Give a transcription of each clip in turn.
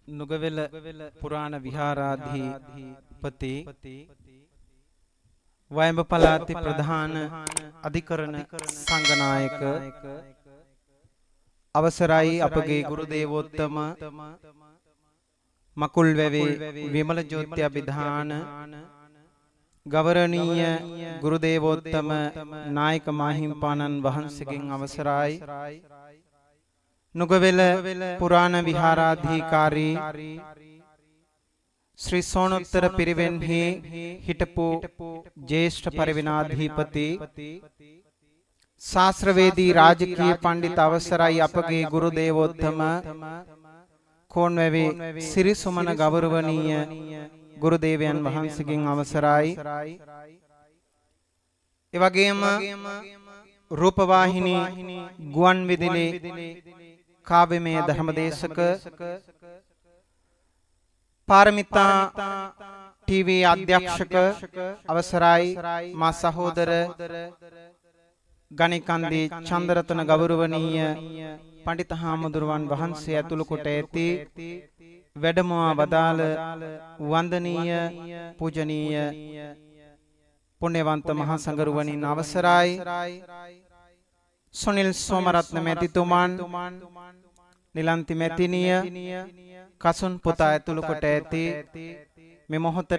නුගවෙල පුරාණ විහාරාධිපති වයඹ පළාතේ ප්‍රධාන අධිකරණ සංඝනායක අවසරයි අපගේ ගුරු දේවෝත්තම මකුල්වැවේ විමල ජ්‍යොති අභිධාන ගෞරවනීය ගුරු දේවෝත්තම නායක මාහිම්පාණන් වහන්සේගෙන් අවසරයි නුගවෙල පුරාණ විහාරාධිකාරී ශ්‍රී සෝනෝත්තර පිරිවෙන්හි හිටපු ජේෂ්ඨ පරිවිනාධිපති ශාස්ත්‍රවේදී රාජකීය පඬිත් අවසරයි අපගේ ගුරු දේවෝත්තම කෝන්වැවේ සිරිසුමන ගෞරවනීය ගුරු දේවයන් වහන්සේගෙන් අවසරයි ඒ වගේම රූපවාහිනී ගුවන් විදුලි කාව්‍යමය ධර්මදේශක පාරමිතා ටීවී අධ්‍යක්ෂක අවසරයි මා සහෝදර ගණිකන්දී චන්දරතන ගෞරවනීය පඬිත හාමුදුරුවන් වහන්සේ ඇතුළු කොට ඇති වැඩමවා වදාළ වන්දනීය පූජනීය පුණ්‍යවන්ත මහා සංඝරුවනින් අවසරයි සුනිල් සෝමරත්න මැතිතුමන් නිලන්ති මැතිණිය කසුන් පුතා ඇතුළු කොට ඇති මේ මොහොතට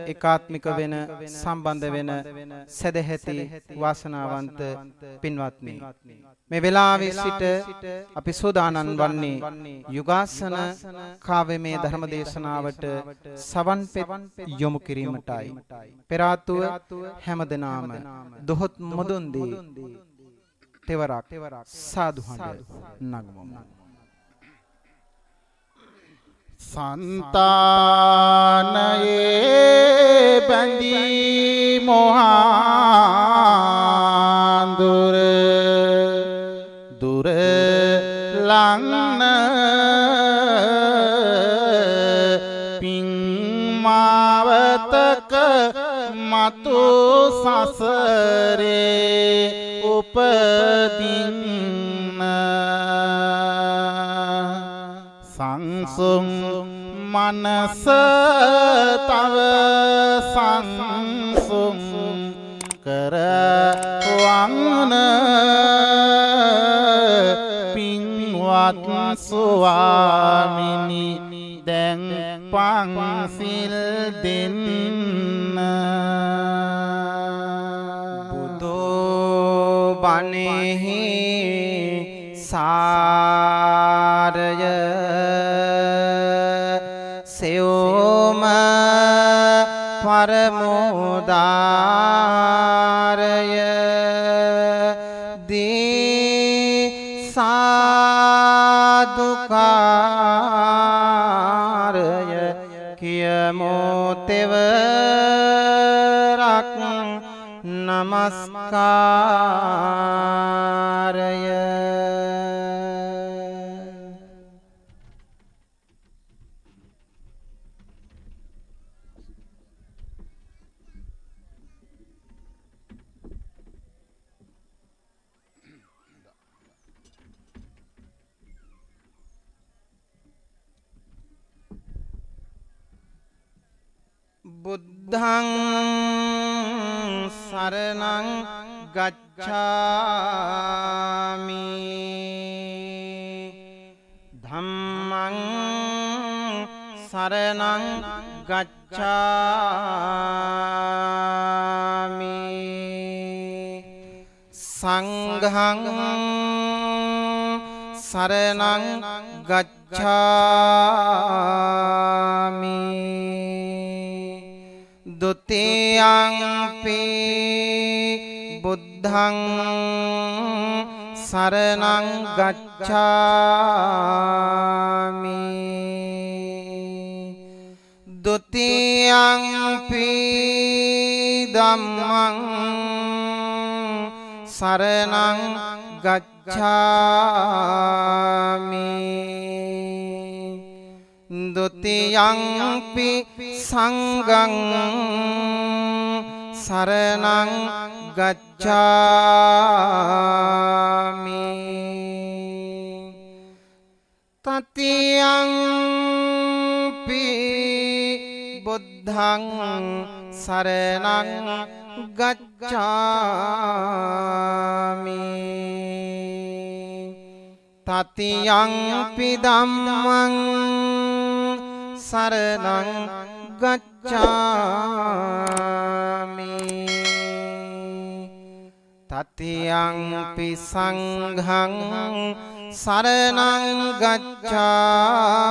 ඒකාත්මික වෙන සම්බන්ධ වෙන සදැහැති වාසනාවන්ත පින්වත්නි මේ වෙලාවේ සිට අපි සූදානම් වන්නේ යුගාසන කාව්‍යමය ධර්ම දේශනාවට සවන් යොමු කිරීමටයි පෙර ආතුව හැමදෙනාම දොහොත් මුදුන් දී තෙවරක් සාදු හඬ නගමු සන්තානයේ බැඳී මොහාඳුර දුර ලංන පින්මාවතක මතු සසරේ උපදින්න සංසුම් මනස තව සංසුම් කරවන්න පින්වත් ස්වාමිනි දැන් පන්සිල් දෙන්න බුදු බණෙහි සාරය සෙවම පරමෝදාරය දී සාදුකාරය කියමෝ තෙවරක් නමස්කාරය බුද්ධං සරණං ගච්ඡාමි ධම්මං සරණං ගච්ඡාමි සංඝං සරණං ගච්ඡාමි ဒုတိယံ පි බුද්ධං සරණං ගච්ඡාමි ဒုတိယံ පි ධම්මං සරණං ගච්ඡාමි ဒုတိယံ පි සංඝං සරණං ගච්ඡාමි තතියං පි බුද්ධං සරණං ගච්ඡාමි තතියං පි ධම්මං සරණං ගච්ඡාමි තතියං පි සංඝං සරණං ගච්ඡාමි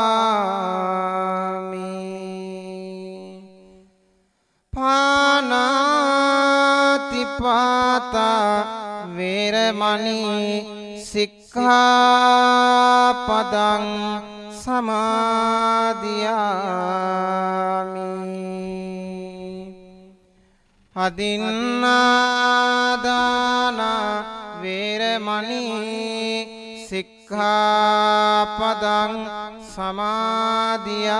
පානාතිපාතා වේරමණී සික්ඛාපදං සමාදියාමි අදින්නාදාන වේරමණී සික්ඛාපදං සමාදියාමි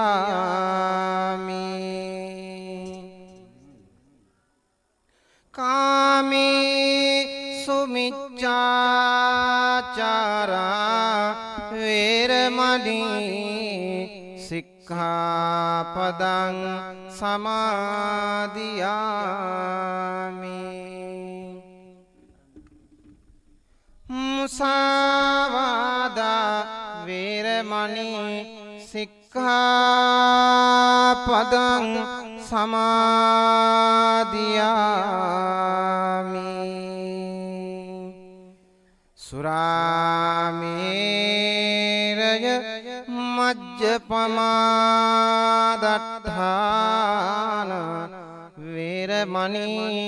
කාමේ සුමිච්ඡාචාරා වේරමණී සික්ඛාපදං සමාදියාමි මුසාවාදා වේරමණී සික්ඛාපදං සමාදියාමි සුරාමේරය මජ්ජපමාදට්ඨාන වේරමණී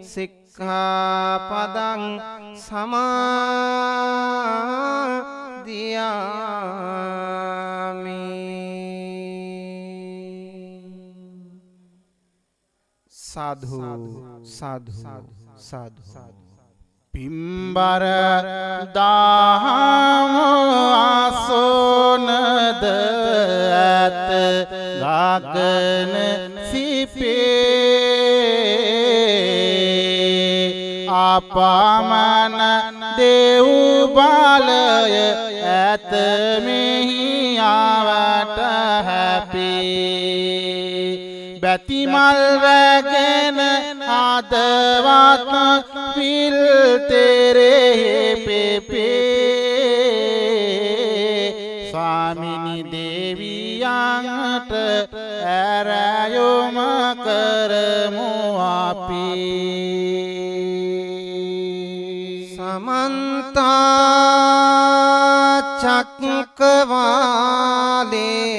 සික්ඛාපදං සමාදියාමි සාධු සාධු සාධු පිම්බර දාහම ආසෝනද ඇත ගගන සිපේ අපමණ දේව් බලය ඇත මෙහි ආවට හැපේ බැතිමල් රැගෙන ආදවත් විල් තෙරේ පෙපේ ස්වාමිනි දේවියන්ට ඇරයොම කරමු අපි සමන්ත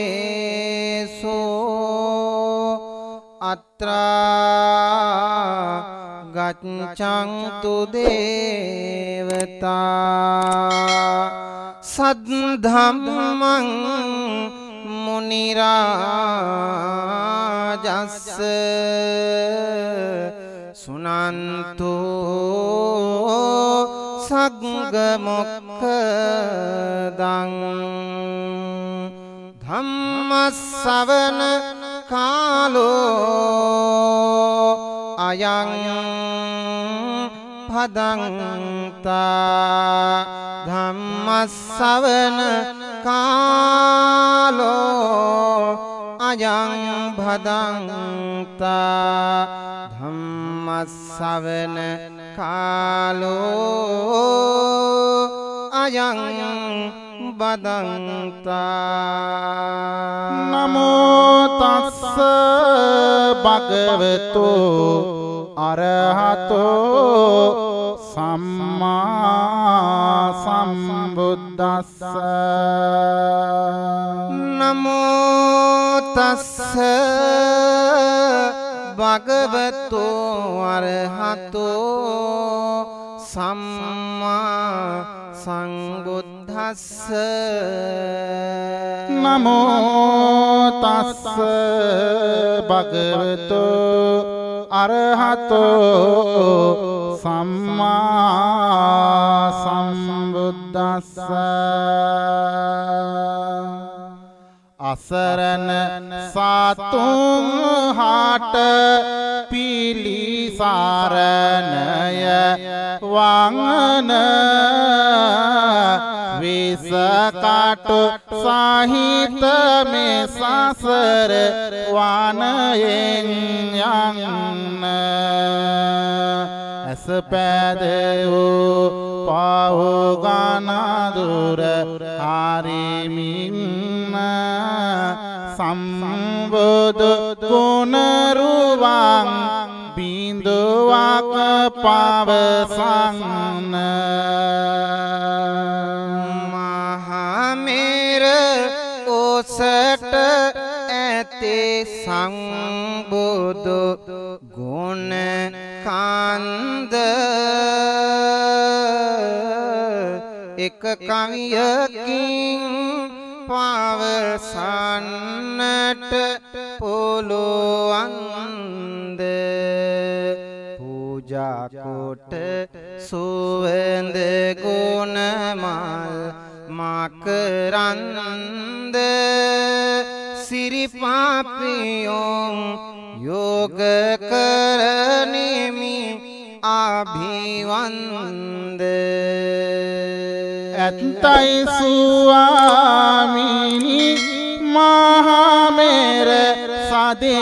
චක්කවාලේසු අත්‍රා ගච්ඡන්තු දේවතා සද්ධම්මං මුනි රාජස්ස සුනන්තු සග්ග මොක්ඛදං ධම්මස්සවන කාලෝ අයං භදංතා ධම්මස්සවන කාලෝ අයං භදංතා ධම්මස්සවන කාලෝ අයං බදන්තා නමෝ තස්ස භගවතු අරහතෝ සම්මා සම්බුද්දස්ස නමෝ තස්ස භගවතු අරහතෝ සම්මා සංබුද්දස්ස නමෝ තස්ස භගවතු අරහතෝ සම්මා සම්බුද්දස්ස අසරණ සාතුන් හාට පිලිසරණය වංගන विष काटो साहित में सासर वानयें यांग ऐस पैदो पाहो गाना दूर हारी मीन संबुद गुण रुवांग बिंदुवाक पाव संग महामेर ओसट ऐते संबुद गुण कांद एक काव्य किंग पावर सन्नट पोलो अंद पूजा कोट सुवंद गुण माल माकरंद सिरि पापियों योग करने में अभिवंद एतई सुआमिनी महामेर सदे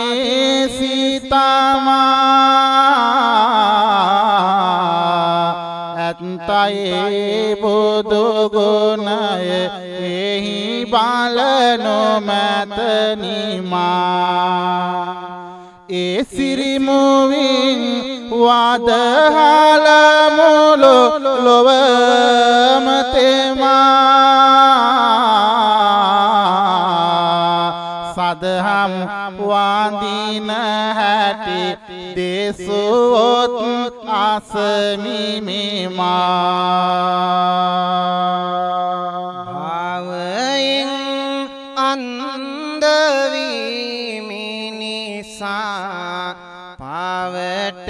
सीतामा एतई बुदु गुणय एहि बालनो मैतनी माँ ए सिरि मुविंग वाद हाल मूलो लोवमते सद हम वादीन हैटी देसोत आसमी में भावयं अंदवी मिनी सा पावट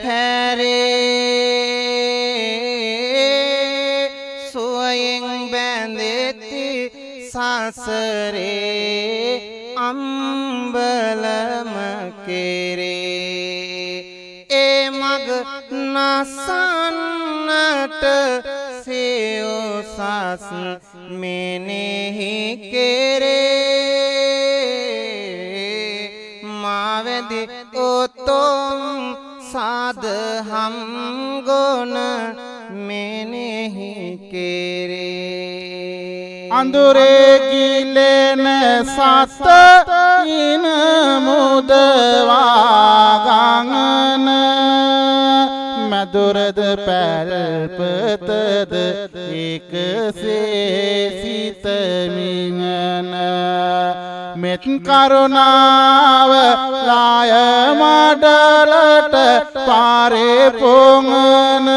हैरे सोयं बंदेती सासरे अम्बलम केरे ए मग नसन्नट से ओ सास मैंने ही केरे मावदी ओ तुम साध हम गुण मैंने ही केरे अंदुरे गिले न सात इन मुदवा गांगन मधुरद पैल्पतद एक से सीत मिंगन मेत करुणाव लाय मडलट पारे पोंगन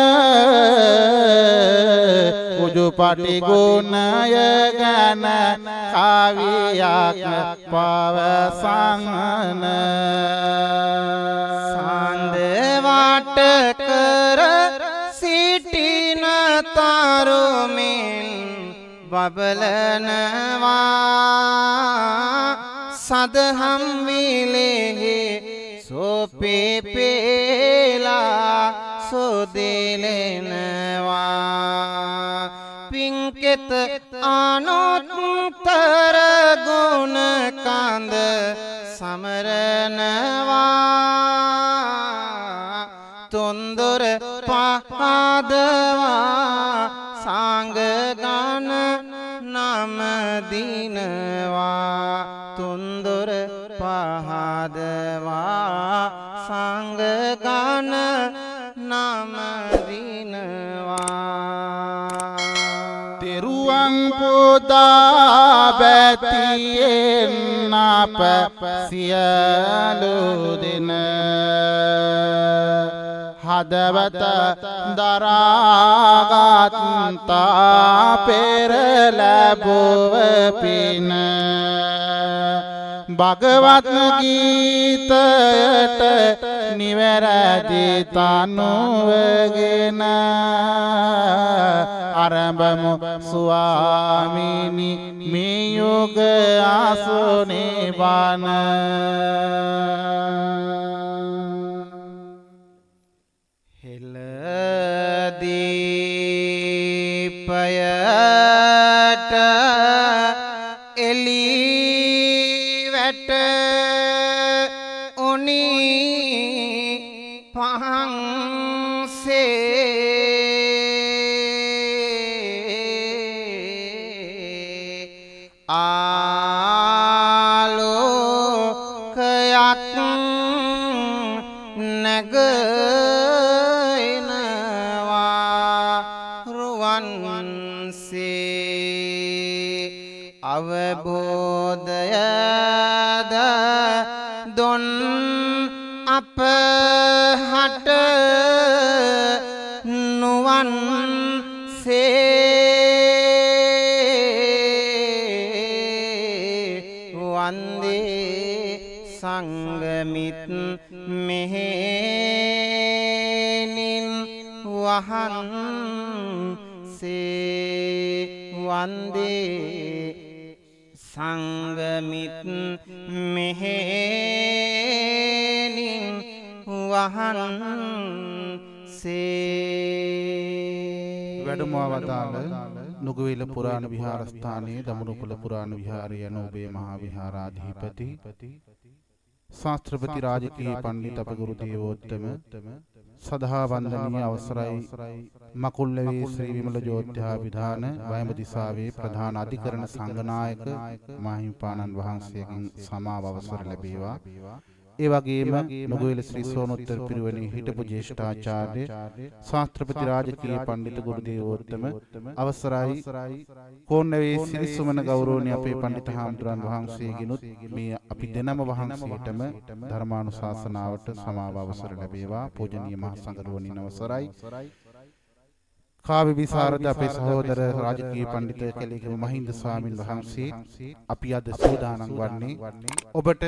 उजु पाटी गुणय गण काव्याक पाव सांगन सांद वाट कर सीटी न तारो में बबलनवा सद हम मिले सो पे पेला सो दिलनवा पिंकित आनोत्तर गुण कांद समरनवा तुंदुर पादवा सांग गान नाम दीनवा तुंदुर पहादवा सांग गान नाम दीनवा तेरुअं पुदा बैतिये नाप सियलु दिन हदवत दरागाता पेर लबुव पिन भगवत गीतट निवरदि तानुवगेन आरंभमु स्वामिनी मेयुग आसुने बान हिल दीपय එලි වැට උනි පහන්සේ ආලෝකයක් නැගෙනවා රුවන්සේ අවබෝධයද දොන් අප හට නුවන් වන්දේ සංගමිත් මෙහෙණින් වහන්සේ වන්දේ සංගමිත් මෙහෙණින් වහන්සේ වැඩමවා වදාළ නුගවේල පුරාණ විහාරස්ථානයේ දමනුපුල පුරාණ විහාරය යන ඔබේ මහා විහාරාධිපති ශාස්ත්‍රපති රාජකීය පණ්ඩිත අප ගුරු දේවෝත්තම සදහා වන්දනීය අවසරයි මකුල්ලවේ ශ්‍රී විමල ජෝත්‍යාභිධාන වයඹ දිසාවේ ප්‍රධාන අධිකරණ සංඝනායක මාහිමිපාණන් වහන්සේගෙන් සමාව අවසර ලැබේවා. ඒ වගේම නුගවේල ශ්‍රී සෝනෝත්තර පිරිවෙනේ හිටපු ජ්‍යෙෂ්ඨාචාර්ය ශාස්ත්‍රපති රාජකීය පණ්ඩිත ගුරු දේවෝත්තම අවසරයි කෝන්නවේ සිරිසුමන ගෞරවනීය අපේ පණ්ඩිත හාමුදුරන් වහන්සේගෙනුත් මේ අපි දෙනම වහන්සේටම ධර්මානුශාසනාවට සමාව අවසර ලැබේවා. පූජනීය මහ සංඝරුවනින් අවසරයි. කාව්‍ය විසරද අපේ සහෝදර රාජකීය පණ්ඩිත කැලේකම මහින්ද ස්වාමින් වහන්සේ අපි අද සූදානම් වන්නේ ඔබට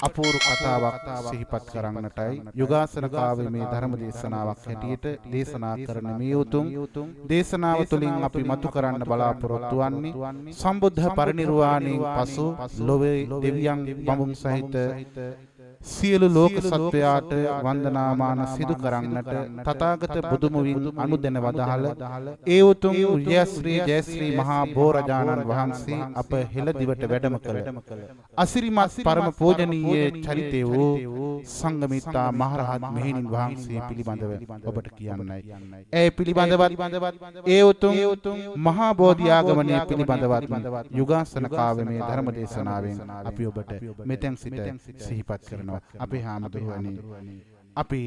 අපූර්ව කතාවක් සිහිපත් කරන්නටයි. යුගාසන කාව්‍යයේ මේ ධර්ම දේශනාවක් හැටියට දේශනා කරන මේ උතුම් දේශනාව තුළින් අපි මතු කරන්න බලාපොරොත්තු වන්නේ සම්බුද්ධ පරිනිර්වාණයෙන් පසු ලොවේ දෙවියන් බඹුන් සහිත සියලු ලෝක සත්වයාට වන්දනාමාන සිදු කරන්නට තථාගත බුදුමුවින් අනුදැන වදාළ ඒ උතුම් ජයශ්‍රී ජයශ්‍රී මහා බෝරජාණන් වහන්සේ අප හෙළදිවට වැඩම කළ අසිරිමත් පරම පූජනීය චරිතය වූ සංඝමිත්තා මහරහත් මෙහෙණින් වහන්සේ පිළිබඳව ඔබට කියන්නයි. ඒ පිළිබඳවත් ඒ උතුම් මහා බෝධි ආගමනය පිළිබඳවත් යුගාසන කාව්‍යමය ධර්ම දේශනාවෙන් අපි ඔබට මෙතෙන් සිට සිහිපත් කරනවා. අපේ හාමුදුරුවනේ අපි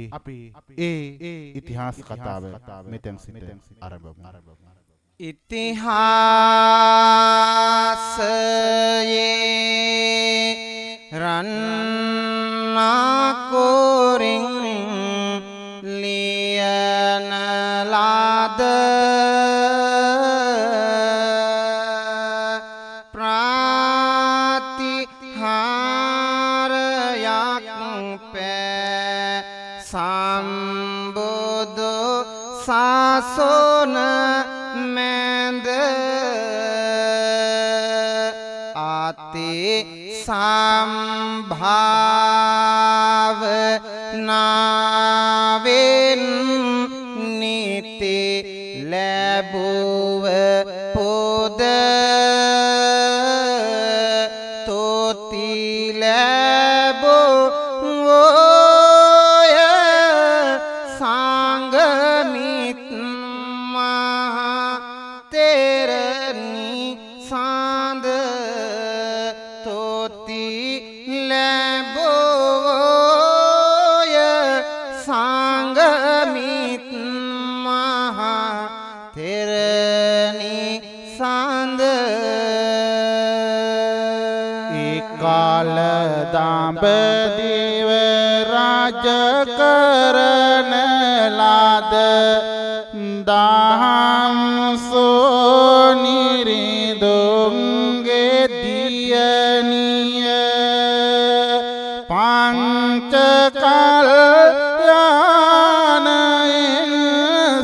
ඒ ඉතිහාස කතාව මෙතෙන් සිට ආරම්භ කරමු. ඉතිහාසයේ රන්නාකෝරින් ලියන ලාද සම්බුදු සාසන මැද ආති සම්භාවනාවෙන් නිති ලැබුව පොද තොති ලැබෝ දඹදිව රාජ කරන ලාද දහම් සෝනිරිඳුන්ගේ දියණිය පංච කල්යාණයෙන්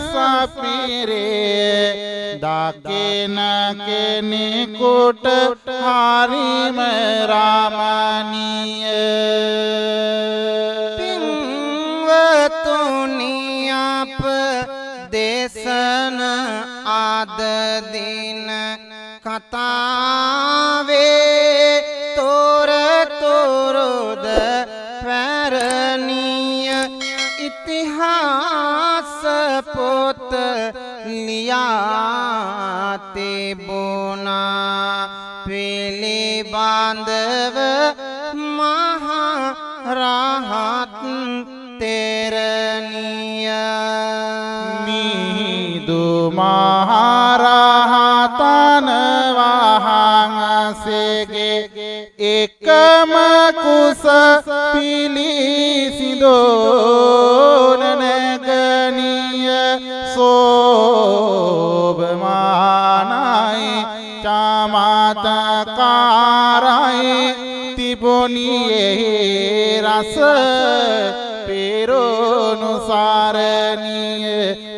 සපිරේ දකින කෙනෙකුට හරිම රාමණීය පින්වතුනි අප දේශන ආද දින කතාවේ තොර තොරොද පැරණිය ඉතිහාස පොත ලියා තිබුණා පිළිබඳව මහා රහත් තෙරණිය මිහිඳු මහරහතන් වහන්සේගේ එකම කුස පිළිසිඳෝන නැගණිය සෝභමානයි චමත්කාරයි තිබුණියේ රස පෙරොණු සරණිය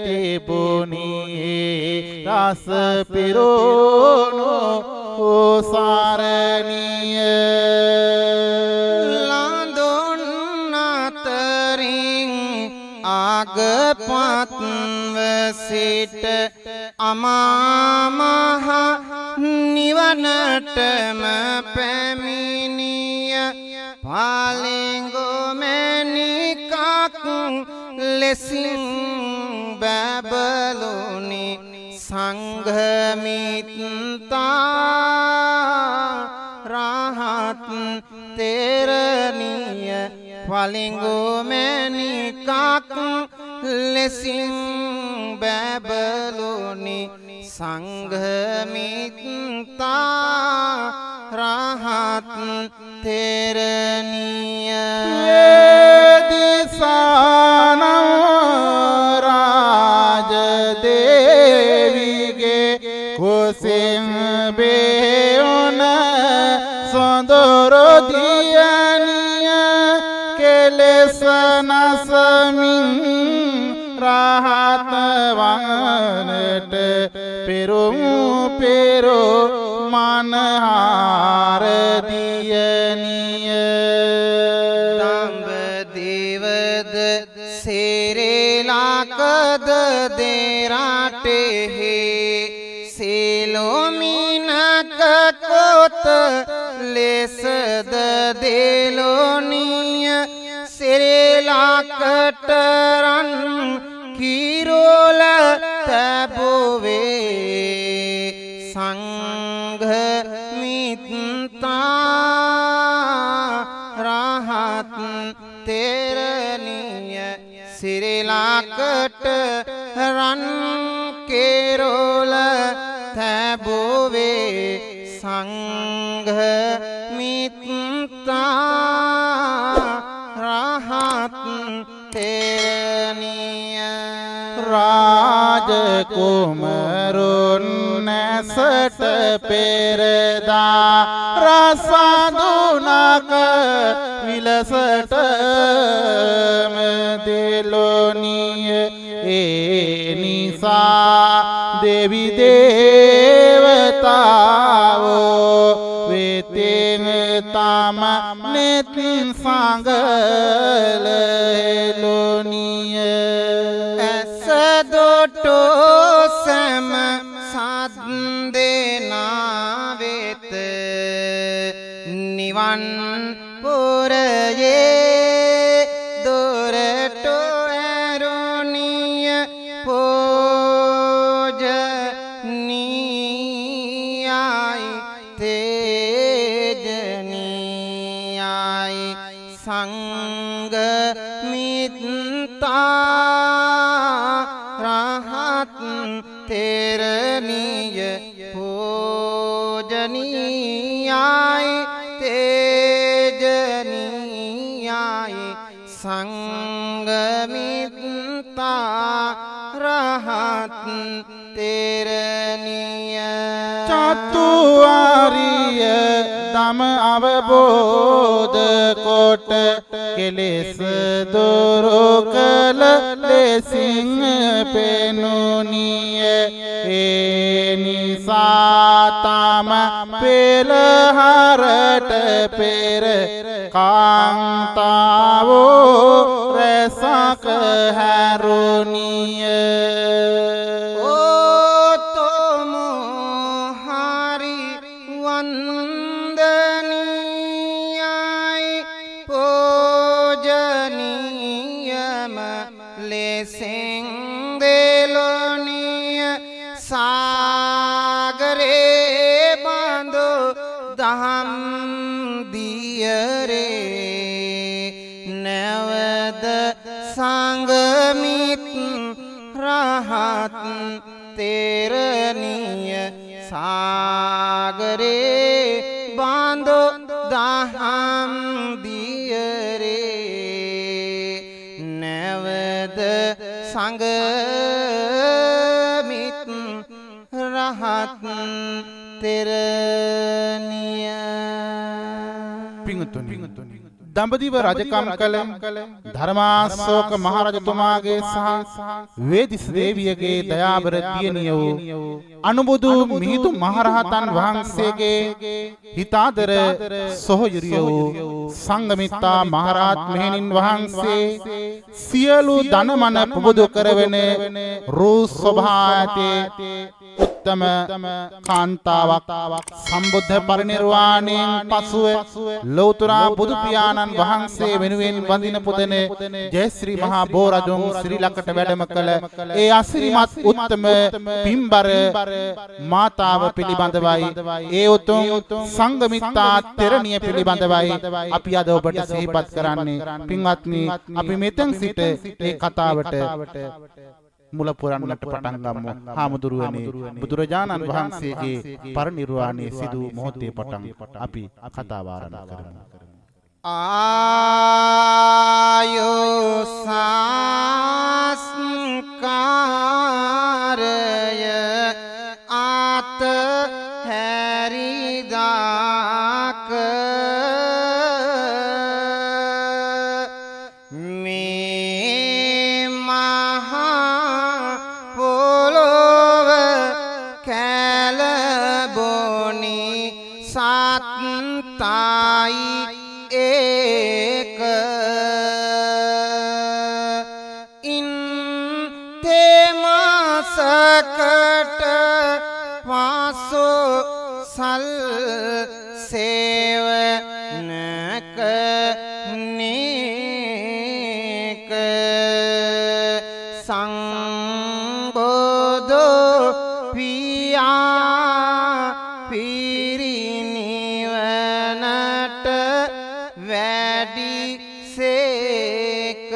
තිබුණියේ රස පෙරොණු සරණිය ලාඳුන් අතරින් අගපත්ව සිට අමා මහ නිවනටම පැමිණිය පාලෙංගොමැණිකක් ලෙසින් බැබළුනි සංඝමිත්තා රහත් තෙරණිය පාලෙංගොමැණිකක් ලෙසින් බැබළුනි සංඝමිත්තා රහත් තෙරණිය වේදිසානං රාජදේවිගේ කුසින් බේවුන සොඳුරු දියණිය කෙලෙස නසමින් රහත් වන්නට පෙරුමු මනහාර දියණිය දඹදිවද සිරිලකද දෙරටෙහි සිළුමිණක කොත ලෙසද දෙලොනිය සිරිලකට රන් කිරෝල තැබුවේ සංඝමිත්තා රහත් තෙරණිය සිරිලකට රන් කිරෝල තැබුවේ සංඝමිත්තා රහත් තෙරණිය රාජකුමරුන් නැසට පෙරදා රසඳුනක විලසටම දෙලොනිය ඒ නිසා දෙවි දේවතාවෝ වෙතින් තම නෙත් සංගල එලොනිය ඇසදොටෝ සැම සද්දෙනා වෙත නිවන් පුරයේ දොරටෝ ඇරුණිය පෝජනීයයි තේජනීයයි සංඝමිත්තා රහත් තෙරණිය පෝජනීයයි තේජනීයයි සංඝමිත්තා රහත් තෙරණිය චතුාරිය දම අවබෝධ කොට කෙලෙස් දුරු කළ ලෙසින් පෙනුනිය ඒ නිසා තම පෙළහරට පෙර කාන්තාවෝ රැසක හැරුණිය ඕතොමෝ හරි වන්දනීයයි පූජනීයම ලෙසින් දෙලොනිය සාගරේ බඳු දහම් දියරේ නැවද සංගමිත් රහත් තෙරණිය සාගරේ බඳු දහම් දියරේ නැවද සංගමිත් රහත් තෙරණිය. පිංතුනි දඹදිව රජකම් කළ ධර්මාශෝක මහරජතුමාගේ සහ වේදිස දේවියගේ දයාබර දියණිය වූ අනුබුදු මිහිඳු මහරහතන් වහන්සේගේ හිතාදර සොහොයුරිය වූ සංඝමිත්තා මහරහත් මෙහෙණින් වහන්සේ සියලු ධනමන පුබුදු කරවන රූ ස්වභාව ඇති උත්තම කාන්තාවක් සම්බුද්ධ පරිනිර්වාණයෙන් පසුව ලෞතර බුදු පියාණන් වහන්සේ වෙනුවෙන් වඳින පුදන ජයශ්‍රී මහා බෝරජුන් ශ්‍රී ලංකට වැඩම කළ ඒ අසිරිමත් උත්තම පින්බර මාතාව පිළිබඳවයි ඒ උතුම් සංඝමිත්තා තෙරණිය පිළිබඳවයි අපි අද ඔබට සිහිපත් කරන්නේ. පින්වත්නි, අපි මෙතෙන් සිට මේ කතාවට මුල පුරන්නට පටන් ගමු. හාමුදුරුවනේ, බුදුරජාණන් වහන්සේගේ පරිනිර්වාණය සිදු මොහොතේ පටන් අපි කතාව ආරම්භ කරමු. ආයුසංස්කාරය ආත හැරිදාක මේ මහා පොළොව කැලබොනි සත්තායි ඒක ඉන් තෙමසකට පාසෝ සල් සේවනක නේක සංබෝධෝ පියා පිරිනිවනට වැඩි සේක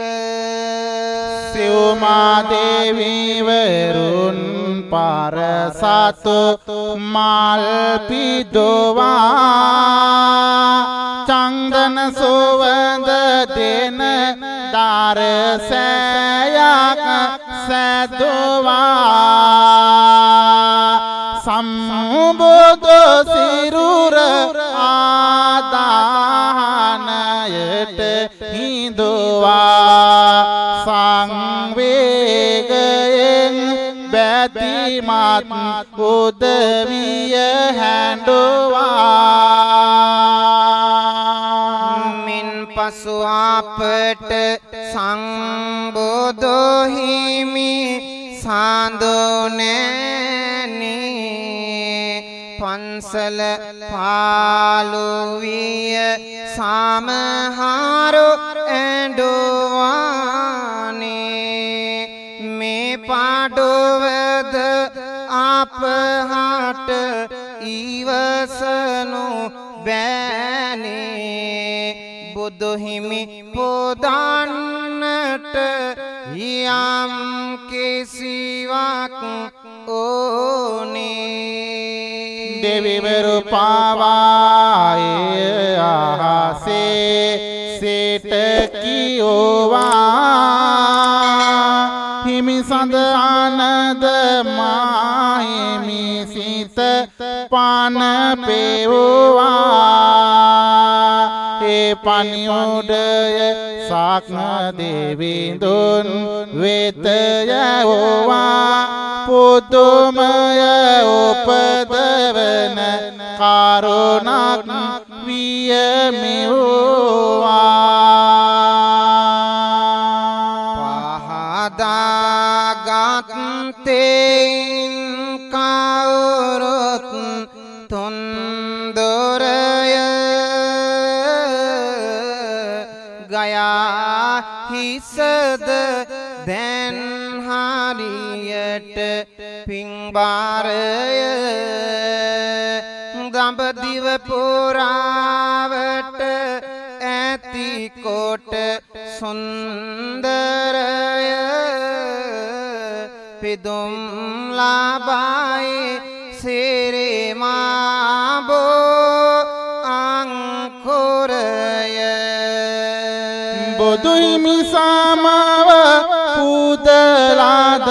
සිව්මා දේවී වරුන් පාරසතු මල් පිදෝවා චන්දන සුවඳ දෙන දාරසයක් සැදෝවා සම්බුදු සිරුර ආදානයට හිඳුවා සංවේගයෙන් බැතිමත් උදවිය හැඬුවා. මින් පසු අපට සංබුදු හිමි සාඳුනෑනි පන්සල පාලු විය සමහරු ඇඬුවානේ මේ පාඩුවද අපහට ඉවසනු බෑනේ බුදු හිමි පොදන්නට යම් කිසිවක් ඕනේ දෙවිවරු පාවායේ ආසේ සිට කියෝවා හිමි සඳ ආනද මාහිමි සිත පාන පෙවුවා ඒ පණියුඩය සක්න දෙවිඳුන් වෙතය වූවා පුදුමය උපදවන කරුණක් විය මෙවුවා පහදාගත්තෙන් කවුරුත් තුන් දොරය ගයා හිසද දැන් හරියට පිංබාරය දඹදිව පුරාවට ඇති කොට සුන්දරය පිදුම් ලබයි සිරිමාබෝ අංකුරය බොදුහිමි සමව පුදලාද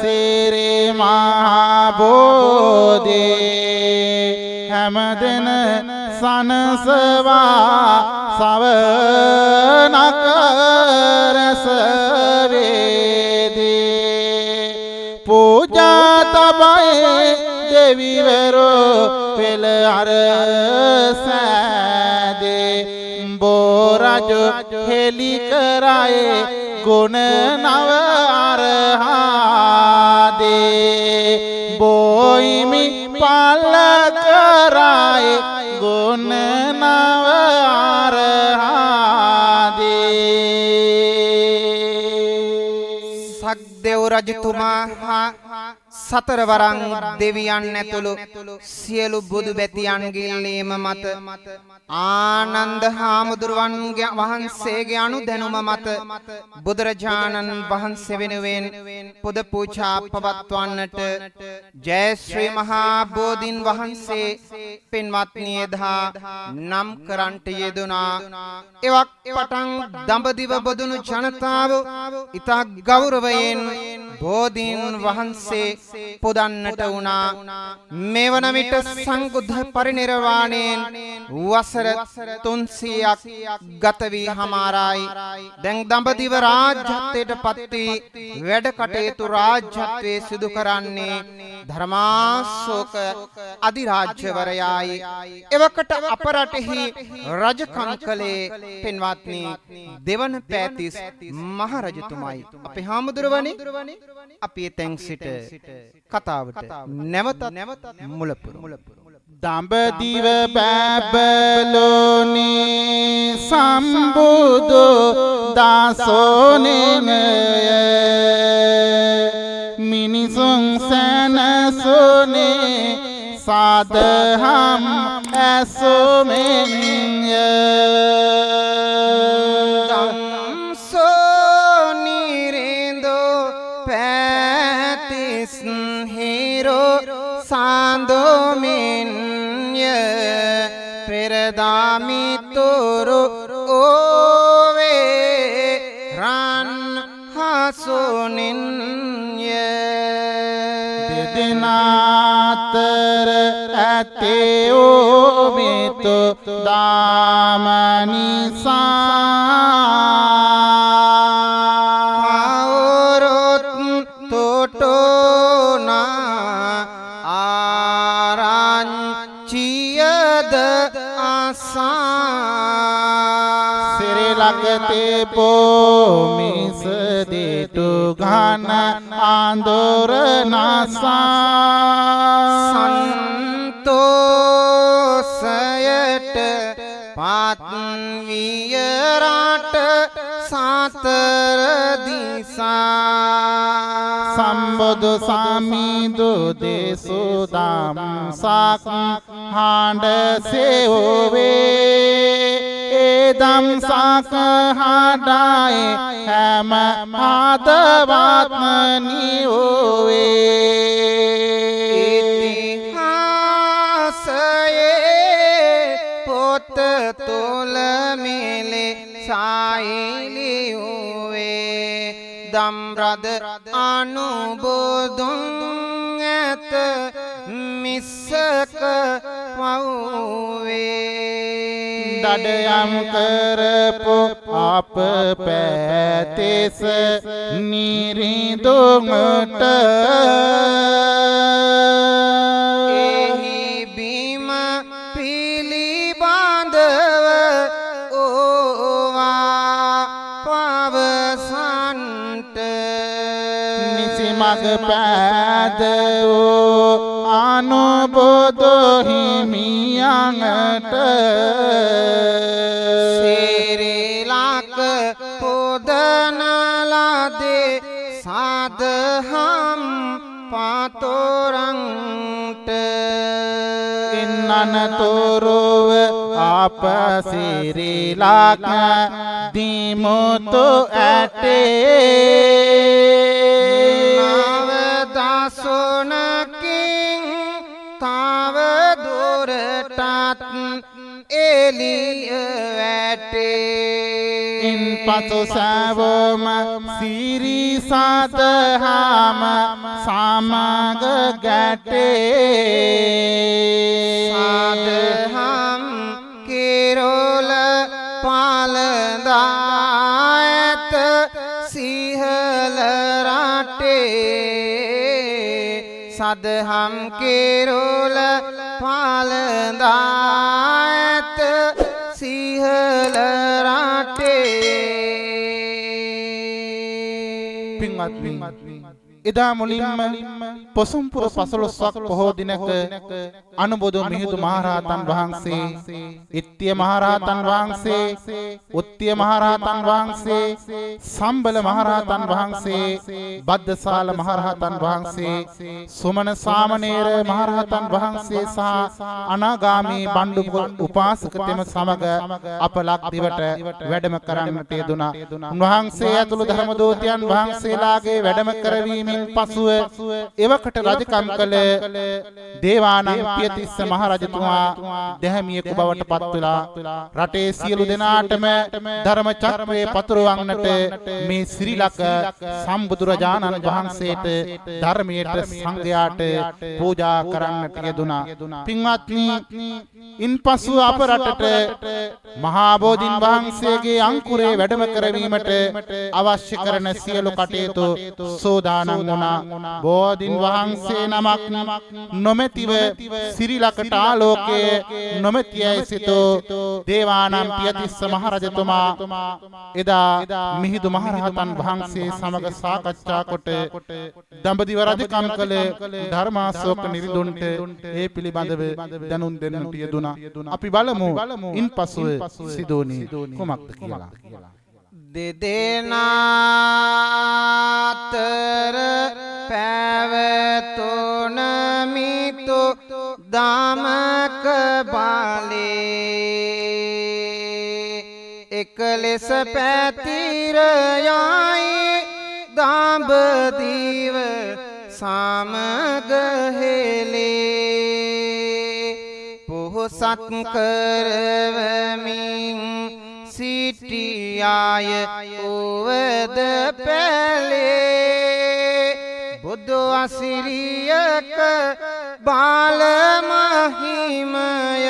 සිරිමාබෝධේ හැමදෙන සනසවා සවනක රසවේදී පූජා තබයි දෙවිවරෝ පෙළ අරසෑදේ බෝරජු හෙළි කරයි ගුණ නව අරහාදේ බොයිමි පල්ල කරයි ගුණ නව අරහාදේ සක්දෙව් රජතුමා හා සතරවරන් දෙවියන් ඇතුළු සියලු බුදු බැතියන්ගේ ලේම මත ආනන්ද හාමුදුරුවන්ගේ වහන්සේගේ අනුදැනුම මත බුදුරජාණන් වහන්සේ වෙනුවෙන් පුද පූජා පවත්වන්නට ජය ශ්‍රී මහා බෝධීන් වහන්සේ පින්වත්නි එදා නම් කරන්ට යෙදුනා. එවක් පටන් දඹදිව බොදුණු ජනතාව ඉතා ගෞරවයෙන් බෝධීන් වහන්සේ පුදන්නට වුණා. මෙවන විට සංඝුද්ධ පරිනිර්වාණයෙන් වසර 300ක් ගත වී හමාරයි. දැන් දඹදිව රාජ්‍යත්වයට පත් වී වැඩ කටයුතු රාජ්‍යත්වයේ සිදු කරන්නේ ධර්මාශෝක අධිරාජ්‍යවරයායි. එවකට අප රටෙහි රජකම් කළේ පින්වත්නි දෙවන පෑතිස් මහරජතුමයි. අපේ හාමුදුරුවනේ අපි එතෙන් සිට කතාවට නැවතත් මුලපුරමු. දඹදිව බැබලෝනි සම්බුදු දාසෝනෙමය මිනිසුන් සැනසුනේ සාදහම් ඇසුමෙන්ය සාන්දෝමින්ය පෙරදාමිතුරු ඕවේ රන් හසුනින්ය දෙදෙනාතර ඇතේ ඕමිතු දාමනිසා ලගතේ පොමිස දෙතු ඝන ආන්දොර නසා සන්තෝෂයට පත් විය රට සතර දිසා සම්බුදු සමිඳු දේසු දම්සක් හඬ සෙව්වේ දම්සක හඬයි හැම හදවත්ම නියෝවේ ඉතිහාසයේ පොත තුල මෙලෙ සායිලියුවේ දම්රද අනුබෝදුන් ඇත මිස්සක වූවේ දඩයම් කරපු අප පැතිස නිරිඳුමට එහි බිම පිළිබඳව ඕවා පවසන්ට නිසි මග පෑද වූ අනුබෝධ හිමියන්ට සිරිලක් පුදන ලදේ සාදහම් පාතොරන්ට ඉන්නනතුරුව අප සිරිලක් දිමුතු ඇටේ නවදසුනකින් තව දුරටත් එළිය වැටේ ඉන්පසු සැවොම සිරි සතහම සමග ගැටේ සාදහම් කිරොල පාලදා ඇත සිහල රටේ සදහම් කිරොල පාලදා ඇත සිහල රටේ පින්වත්නි එදා මුලින්ම පොසොන්පුර 15ක් පොහෝ දිනක අනුබෝධ මිහිඳු මහරහතන් වහන්සේ, ඉත්තිය මහරහතන් වහන්සේ, උත්තිය මහරහතන් වහන්සේ, සම්බල මහරහතන් වහන්සේ, බද්දසාල මහරහතන් වහන්සේ, සුමන සාමණේර මහරහතන් වහන්සේ සහ අනාගාමී බණ්ඩු උපාසක තෙම සමග අප ලක්දිවට වැඩම කරන්නට යෙදුණා. උන්වහන්සේ ඇතුළු ධර්ම දූතයන් වහන්සේලාගේ වැඩම කරවීමෙන් පසුව එවකට රජකම් කළ දේවානං පියතිස්ස මහරජතුමා දැහැමියෙකු බවට පත් වෙලා රටේ සියලු දෙනාටම ධර්ම චක්‍රයේ පතුරවන්නට මේ සිරිලක සම්බුදුරජාණන් වහන්සේට ධර්මයට සංඝයාට පූජා කරන්නට යෙදුණා. පින්වත්නි, ඉන්පසු අප රටට මහා බෝධින් වහන්සේගේ අංකුරේ වැඩම කරවීමට අවශ්‍ය කරන සියලු කටයුතු සෝදානම් වුණා. බෝධින් වහන්සේ නමක් නොමැතිව සිරිලකට ආලෝකය නොමැතියයි සිතෝ දේවානම් පියතිස්ස මහරජතුමා එදා මිහිඳු මහරහතන් වහන්සේ සමග සාකච්ඡා කොට දඹදිව රජකම් කළ ධර්මාශෝක නිරිඳුන්ට ඒ පිළිබඳව දැනුම් දෙන්නට යෙදුණා. අපි බලමු ඉන්පසුව සිදුවන්නේ කුමක්ද කියලා. දෙදෙනාතර පැවතුන මිතු දමක බලේ එක ලෙස පැතිර යයි දඹදිව සමග හෙලේ පොහොසත් කරවමින් සිටියාය ඕවද පැලේ බුදු අසිරියක බාල මහිමය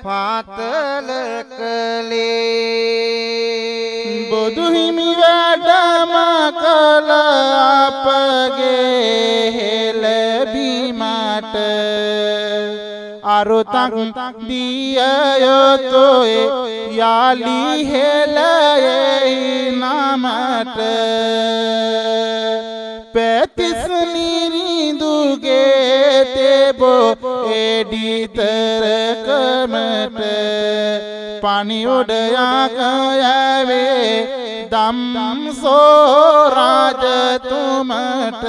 පාතල කලේ බුදු හිමි වැඩම කළ අපගේ හෙළ බිමට අරුතක් දිය යොතොයි යාලි හෙළයේ නමට පැතිස් නිරිඳුගේ තෙබෝ එඩිතර කමට පණිවුඩයක් යැවේ ධම්සෝ රාජතුමට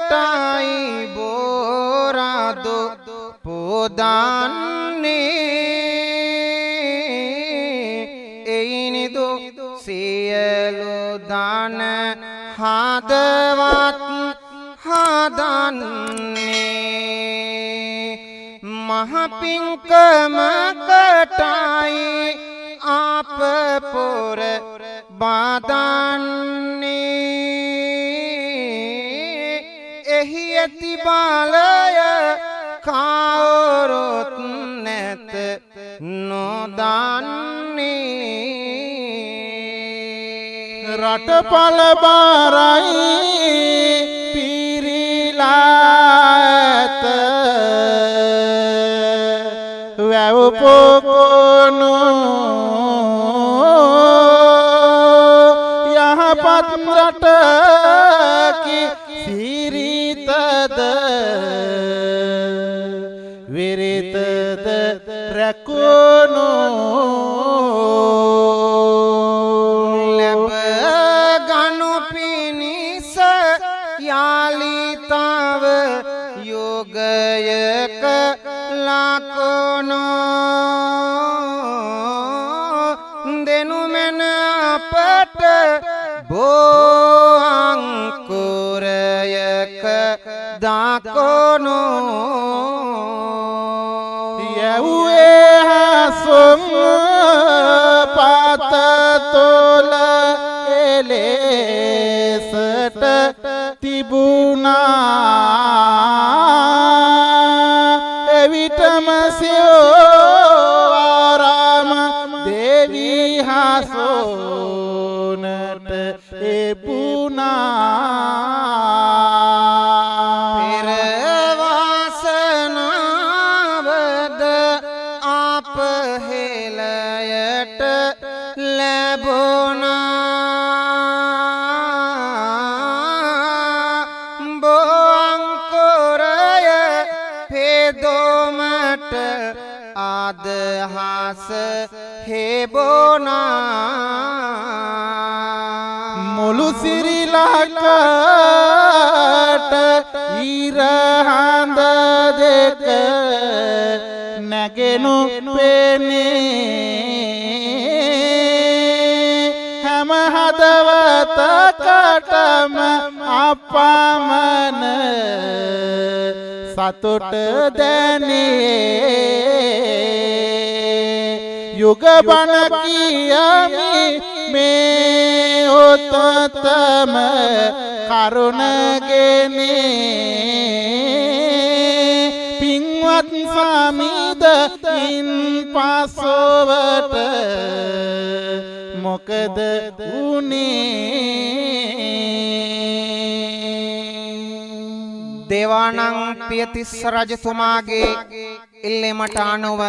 ටයි බෝරාදු පොදන්නේ එයිනිදු සියලු දාන හදවත් හදන්නේ මහපින්කමකටයි අප පොර බදන්නේ එහි ඇති බාලය කවුරුත් නැත නොදන්නේ රටපල බාරයි පිරිලා ඇත වැව් පොකුණු යහපත් රැකුණු ලැබ ගනු පිණිස යාලිතාව යෝගයක ලකුණු දෙනු මෙන අපට බෝ අංකුරයක දකුණු යවුවේ හසුම් පාත තොල එලෙසට තිබුණා එවිටම සියෝරාම දේවී හසුනට එපුණා මුළු සිරිලකට ඉරහඳ දෙක නැගෙනු පෙනේ හැම හදවතකටම අපමණ සතුට දැනේ යුග බණ කියමි මේ ඔතතම කරුණගෙනේ පින්වත් සමිද ඉන් පසුවට මොකද වුනේ දේවානං පියතිස්ස රජතුමාගේ ඉල්ලීමට අනුව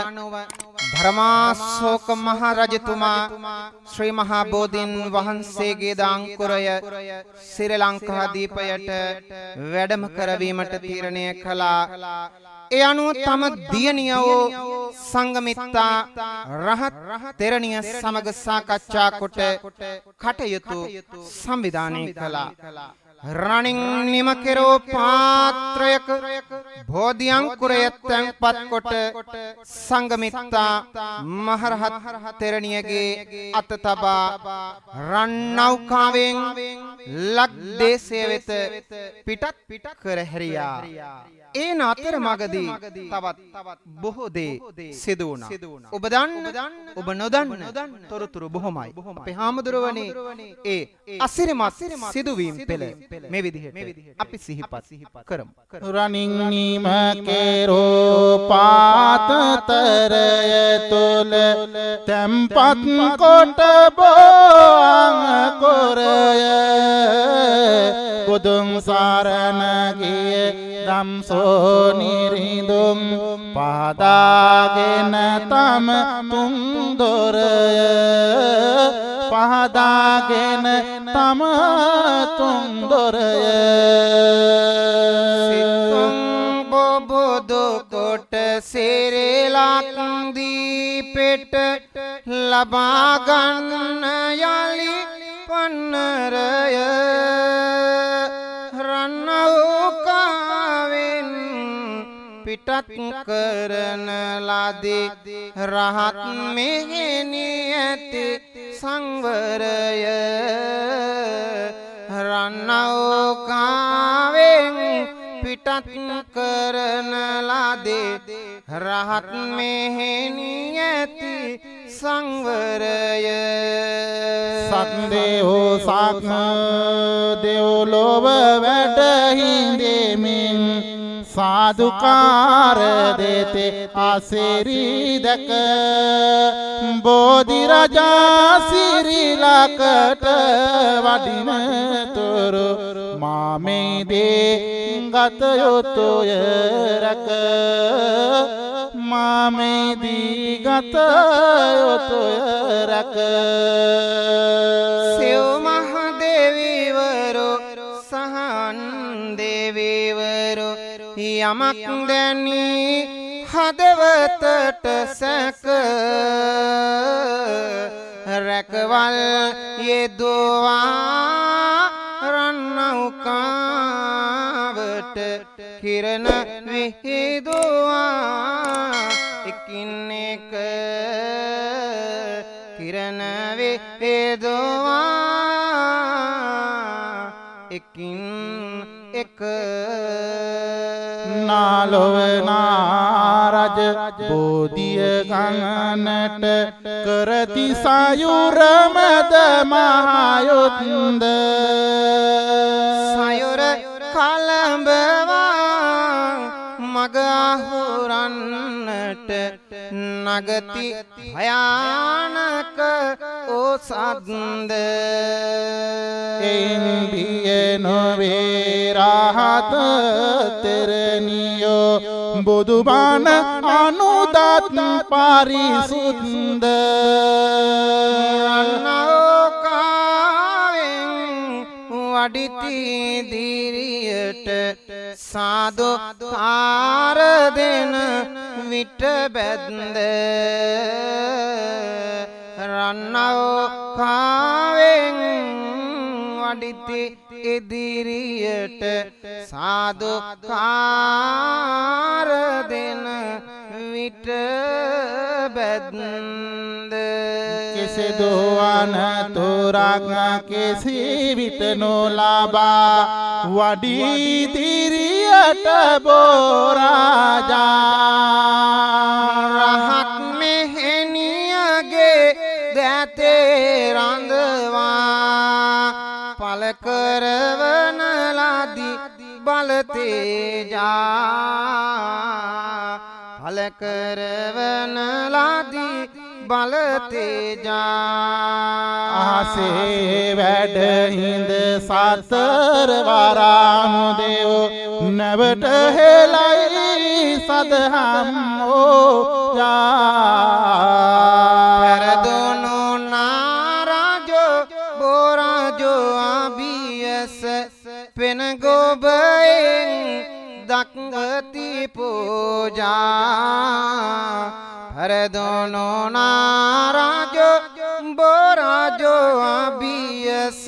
ධර්මාශෝක මහ රජතුමා ශ්‍රී මහා බෝධීන් වහන්සේගේ දාංකුරය ශ්‍රී ලංකාදීපයට වැඩම කරවීමට තීරණය කළා. ඒ අනුව තම දියණිය වූ සංඝමිත්තා රහත් තෙරණිය සමග සාකච්ඡා කොට කටයුතු සංවිධානය කළා. රණින් නිම කෙරෝ පාත්‍රයක බෝධි අංකුරය තැන්පත් කොට සංඝමිත්තා මහරහත් තෙරණියගේ අත තබා රන් නෞකාවෙන් ලක්දේශය වෙත පිටත් කර හැරියා. ඒ අතර මගදී තවත් බොහෝ දේ සිදු වුණා. ඔබ දන්න ඔබ නොදන්න තොරතුරු බොහොමයි. අපේ හාමුදුරුවනේ ඒ අසිරිමත් සිදුවීම් පෙළ මේ විදිහට අපි සිහිපත් කරමු. රණින් නිම කෙරෝ පාතතරය තුල තැම්පත් කොට බෝං කොරය බුදුන් සරණ ගියේ දම්සෝ නිරිඳුම් පහදාගෙන තම තුන් දොරය පහදාගෙන තම තුන් දොරය සිතුම් බොබොදු කොට සිරිලක් දීපෙට ලබා ගන්න යලි පන්නරය රන්නෞකාවෙන් පිටත් කරන ලදී රහත් මෙහෙණි ඇති සංවරය රන්නෞකාවෙන් පිටත් කරන ලදී රහත් මෙහෙණි ඇති සංවරය සක්දේවෝ සක් දෙව්ලොව වැඩ හිඳෙමින් සාදුකාර දෙතේ අසිරිදක බෝධි රජා සිරිලකට වඩින තුරු මාමේදී ගත යුතුය රැක මාමේදී ගත යුතුය රැක සිව් මහ දෙවිවරු සහන් දෙවිවරු යමක් දැනී හදවතට සැක රැකවල් යෙදුවා රන්නවුකාවට කිරණ විහිදුවා එකින් එක කිරණ විහිදුවා එකින් එක නාලොව නාරජ බෝධිය ගණනට කරති සයුරමද මහයුත්ද සයුර කලඹවා මග අහුරන්නට නගති භයානක ඕසද්ද එයින් බිය නොවේ රහත තෙරණියෝ බුදුබණ අනුදත් පරිසුද්ධ නෞකාවෙන් වඩිති දිරියට සාදු කාර දෙන විට බැද්ද රන්නෞකාවෙන් වඩිති ඉදිරියට සාදු කාර දෙන විට බැද්ද කෙසෙදු අනතුරක් කෙසී විට නොලබා වඩී දිරියට බෝරාජා රහත් මෙහෙණියගේ දැතේ රඳවා පල කරවන ලදී බලතේජා පල කරවන ලදී බලතේජා අහසේ වැඩ හිඳ සතර වරානුදේව නැවට හෙලයි සදහම් පෙරදුණු නාරජෝ බෝරජෝ අභියස පෙන ගොබයෙන් දක්වති පූජා පෙරදුණු නාරජෝ බෝරජෝ අභියස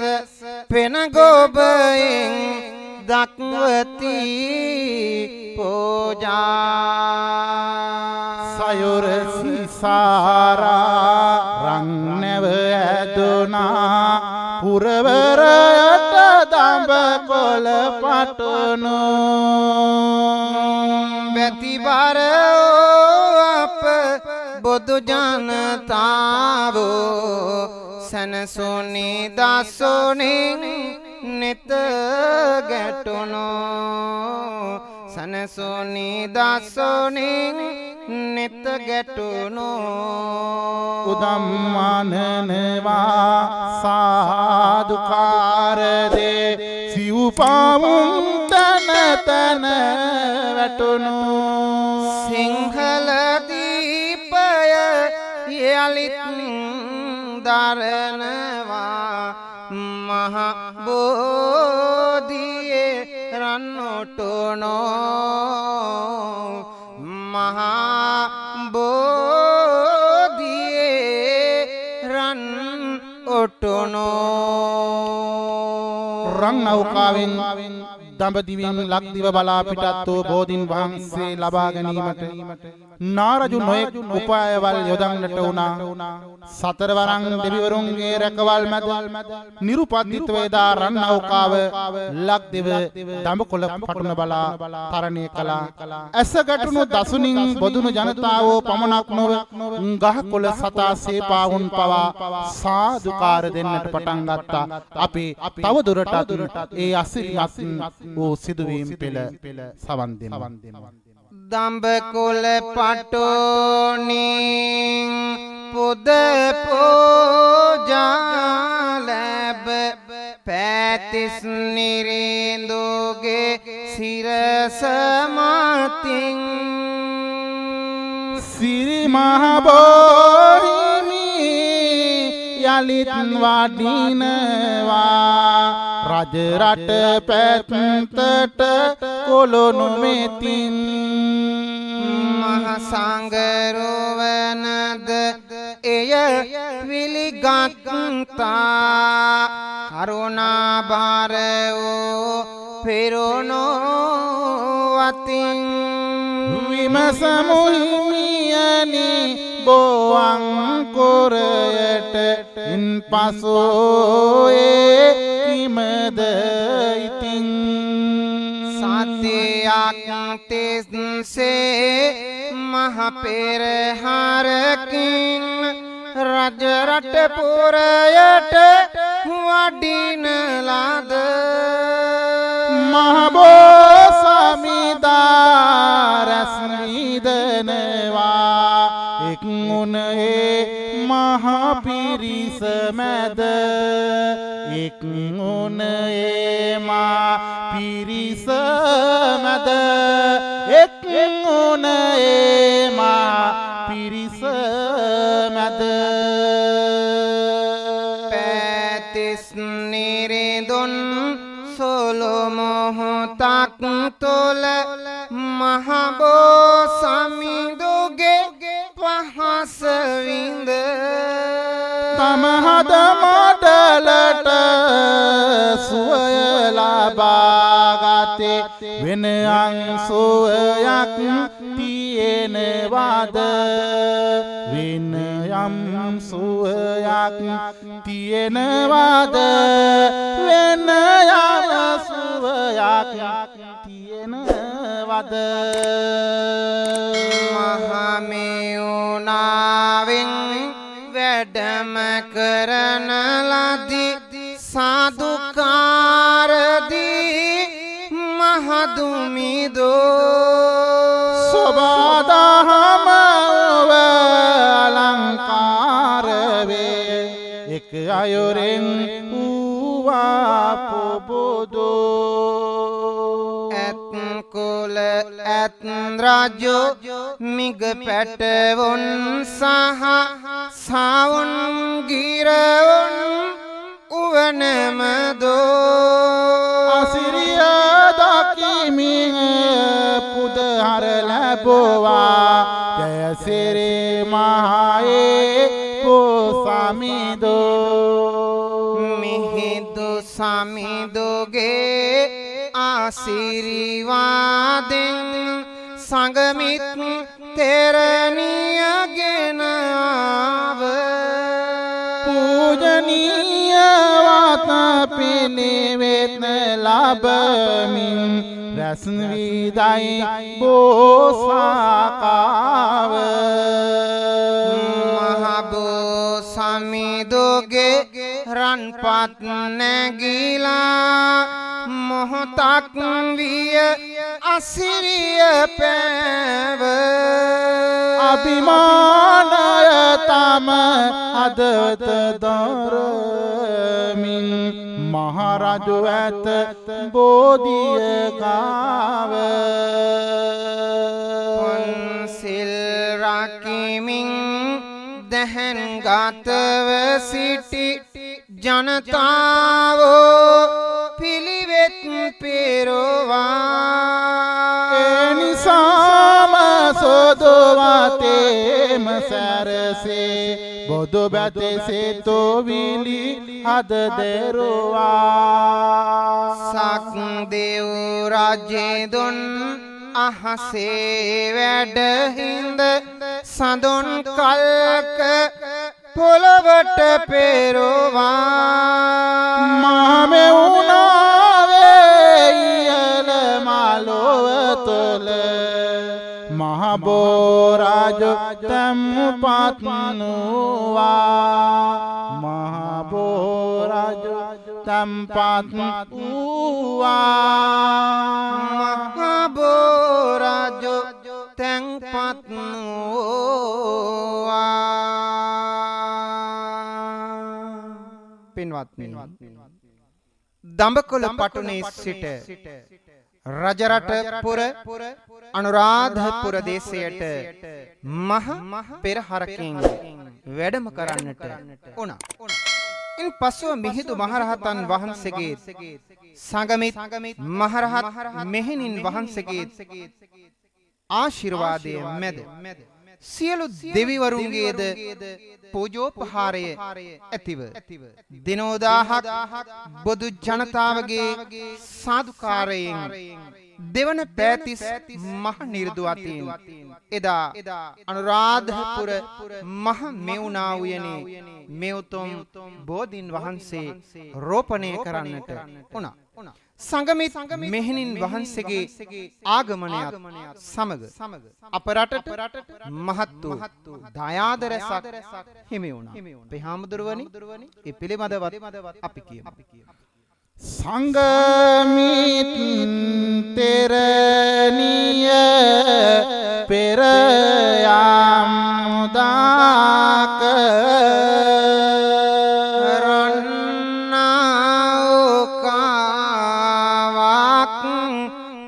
පෙන ගොබයෙන් දක්වති පූජා සයුර සිසාරා රන් නැව ඇදුනා පුරවරයට දඹ කොළ පටුනු බැතිබර අප බොදු ජනතාවෝ සනසුනි දසුනින් නෙත ගැටුණු සනසුනි දසුනින් නෙත ගැටුණු උදම්මානනවා සාදුකාර දේ සිව්පාවුන් තන තන වැටුණු සිංහල දීපය යලිත් දරනවා මහ බෝධියේ රන්නොටුනෝ මහා බෝධියේ රන් ඔටුනෝ රන් නෞකාවෙන් දඹදිවින් ලක්දිව බලා පිටත් වූ බෝධින් වහන්සේ ලබා ගැනීමට නාරජු නොයෙක් උපායවල් යොදන්නට වුණා. සතරවරන් දෙවිවරුන්ගේ රැකවල් මැද නිරුපද්දිතවේදා රන් නෞකාව ලක්දිව දඹකොළ පටුන බලා තරණය කළා. ඇස ගැටුණු දසුනින් බොදුණු ජනතාවෝ පමණක් නොව ගහකොළ සතා සේපාවුන් පවා සාදුකාර දෙන්නට පටන් ගත්තා. අපි තව දුරටත් ඒ අසිරිමත් වූ සිදුවීම් පෙළ සවන් දෙමු. දඹකොළ පටෝනින් පුද පූජා ලැබ පැතිස් නිරිඳුගේ සිරස මතින් සිරි මහ බෝහිමි යලිත් වඩිනවා රජ රට පැත්තට කොළොනු මෙතින් මහ සංගරුවනද එය විලිගත්තා කරුණාබාර වූ පෙරුණෝ වතින් විමසමුල්මියනි බෝවං කොරයට ඉන් පසෝ ඒ කිමද ඉතින් සත්‍යයක් තිස්සේ මහ පෙරහරකින් රජරට පුරයට වඩින ලද මහබෝ සමිදා රස්මිදනවා එක් උනේ මහ පිරිස මැද එක් උනේ මා පිරිස මැද එක් උනේ මා පිරිස මැද පැතිස් නිරිඳුන් සොළු මොහොතක් තුළ මහබෝ සමිඳුගේ පහස විඳ තමහද මඩලට සුවය ලබාගතේ වෙන අංසුවයක් තියෙනවද වෙන යම් සුවයක් තියෙනවද වෙන යම් සුවයක් තියෙනවද මහමෙවුනාවෙන් වැඩම කරන ලදී සාදුකාරදී මහදුමිදෝ සබදාහම අලංකාර වේ එක අයුරින් වූවා පොබොදෝ ඇත් කුල ඇත් රජෝ මිග පැටවුන් සහ සවුන් ගිරවුන් උවනමදෝ අසිරිය දකිමින් පුදහර ලැබුවා ජයසිරි මහයේ පොසමිදෝ මිහිදු සමිදුගේ ආශිර්වාදෙන් සංගමිත් තෙරණියගෙන ආව පූජනීය වත පිළිවෙත් ලබමින් රැස් විදයි බෝසාකාව මහබෝ සමිදුගේ රන්පත් නැගිලා මොහොතක් විය අසිරිය පැව අභිමානය තම අදත දරමින් මහරජු ඇත බෝධිය ගාව පොන්සිල් රකිමින් දැහැන් ගතව සිටි ජනතාවෝ පිළිවෙත් පෙරවා එනිසාම සොදවතේම සැරසේ බොදු බැතෙසේ තෝවිලි හද දෙරුවා සක්දෙව් රජෙදුන් අහසේ වැඩහිඳ සඳුන් කල්ක පොළවට පෙරවා මහමෙවුනාවේ ඉහළ මලොව තුළ මහබෝරාජ තැම්පත්නුවා මහබෝරාජ තැම්පත්නුවා මහබෝරාජ තැන්පත්නුවා පින්වත්නි දඹකොළ පටුනේ සිට රජරට පුර අනුරාධපුර දේශයට මහ පෙරහරකින් වැඩම කරන්නට වුණා. ඉන් පසුව මිහිඳු මහරහතන් වහන්සේගේ, සංගමිත් මහරහත් මෙහෙණින් වහන්සේගේ ආශිර්වාදයේ මැද සියලු දෙවිවරුන්ගේද පූජෝපහාරය ඇතිව දිනෝදාහක් බොදු ජනතාවගේ සාදුකාරයෙන් දෙවන පෑතිස් මහ නිර්දුවතින් එදා අනුරාධපුර මහ මෙවුනා උයනේ මෙවුතුම් බෝධීන් වහන්සේ රෝපණය කරන්නට වුණා. සංගමිත් මෙහෙණින් වහන්සේගේ ආගමනයත් සමග අප රටට මහත් වූ දයාදරසක් හිමි වුණා. අපේ හාමුදුරුවනි ඒ පිළිබඳවත් අපි කියමු. සංගමිත් තෙරණිය පෙර යාම් දාක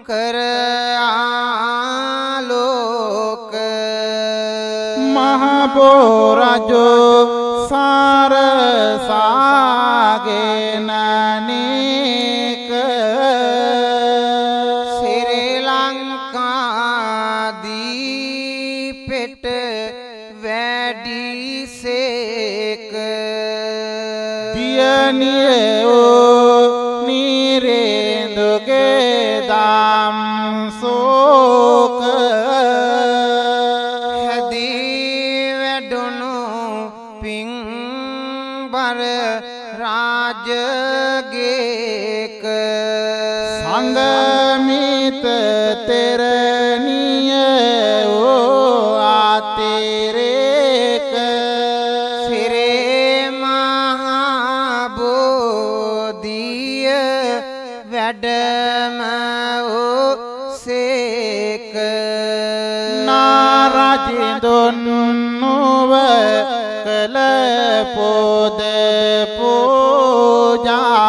කර ආලෝක මහබෝරජෝ සාරසාගෙන නේක ශ්‍රී ලංකාදීපෙට වැඩිසේක දියණියෝ නිරේඳුගේ දාම් සෝක හැදී වැඩුණු පින්බර රාජගේක සංගමිත තෙරණිය ඕ ආතේරේක සිරේ මහා බෝධිය වැඩම සේක නාරජිඳුන් නුව කළ පොද පූජා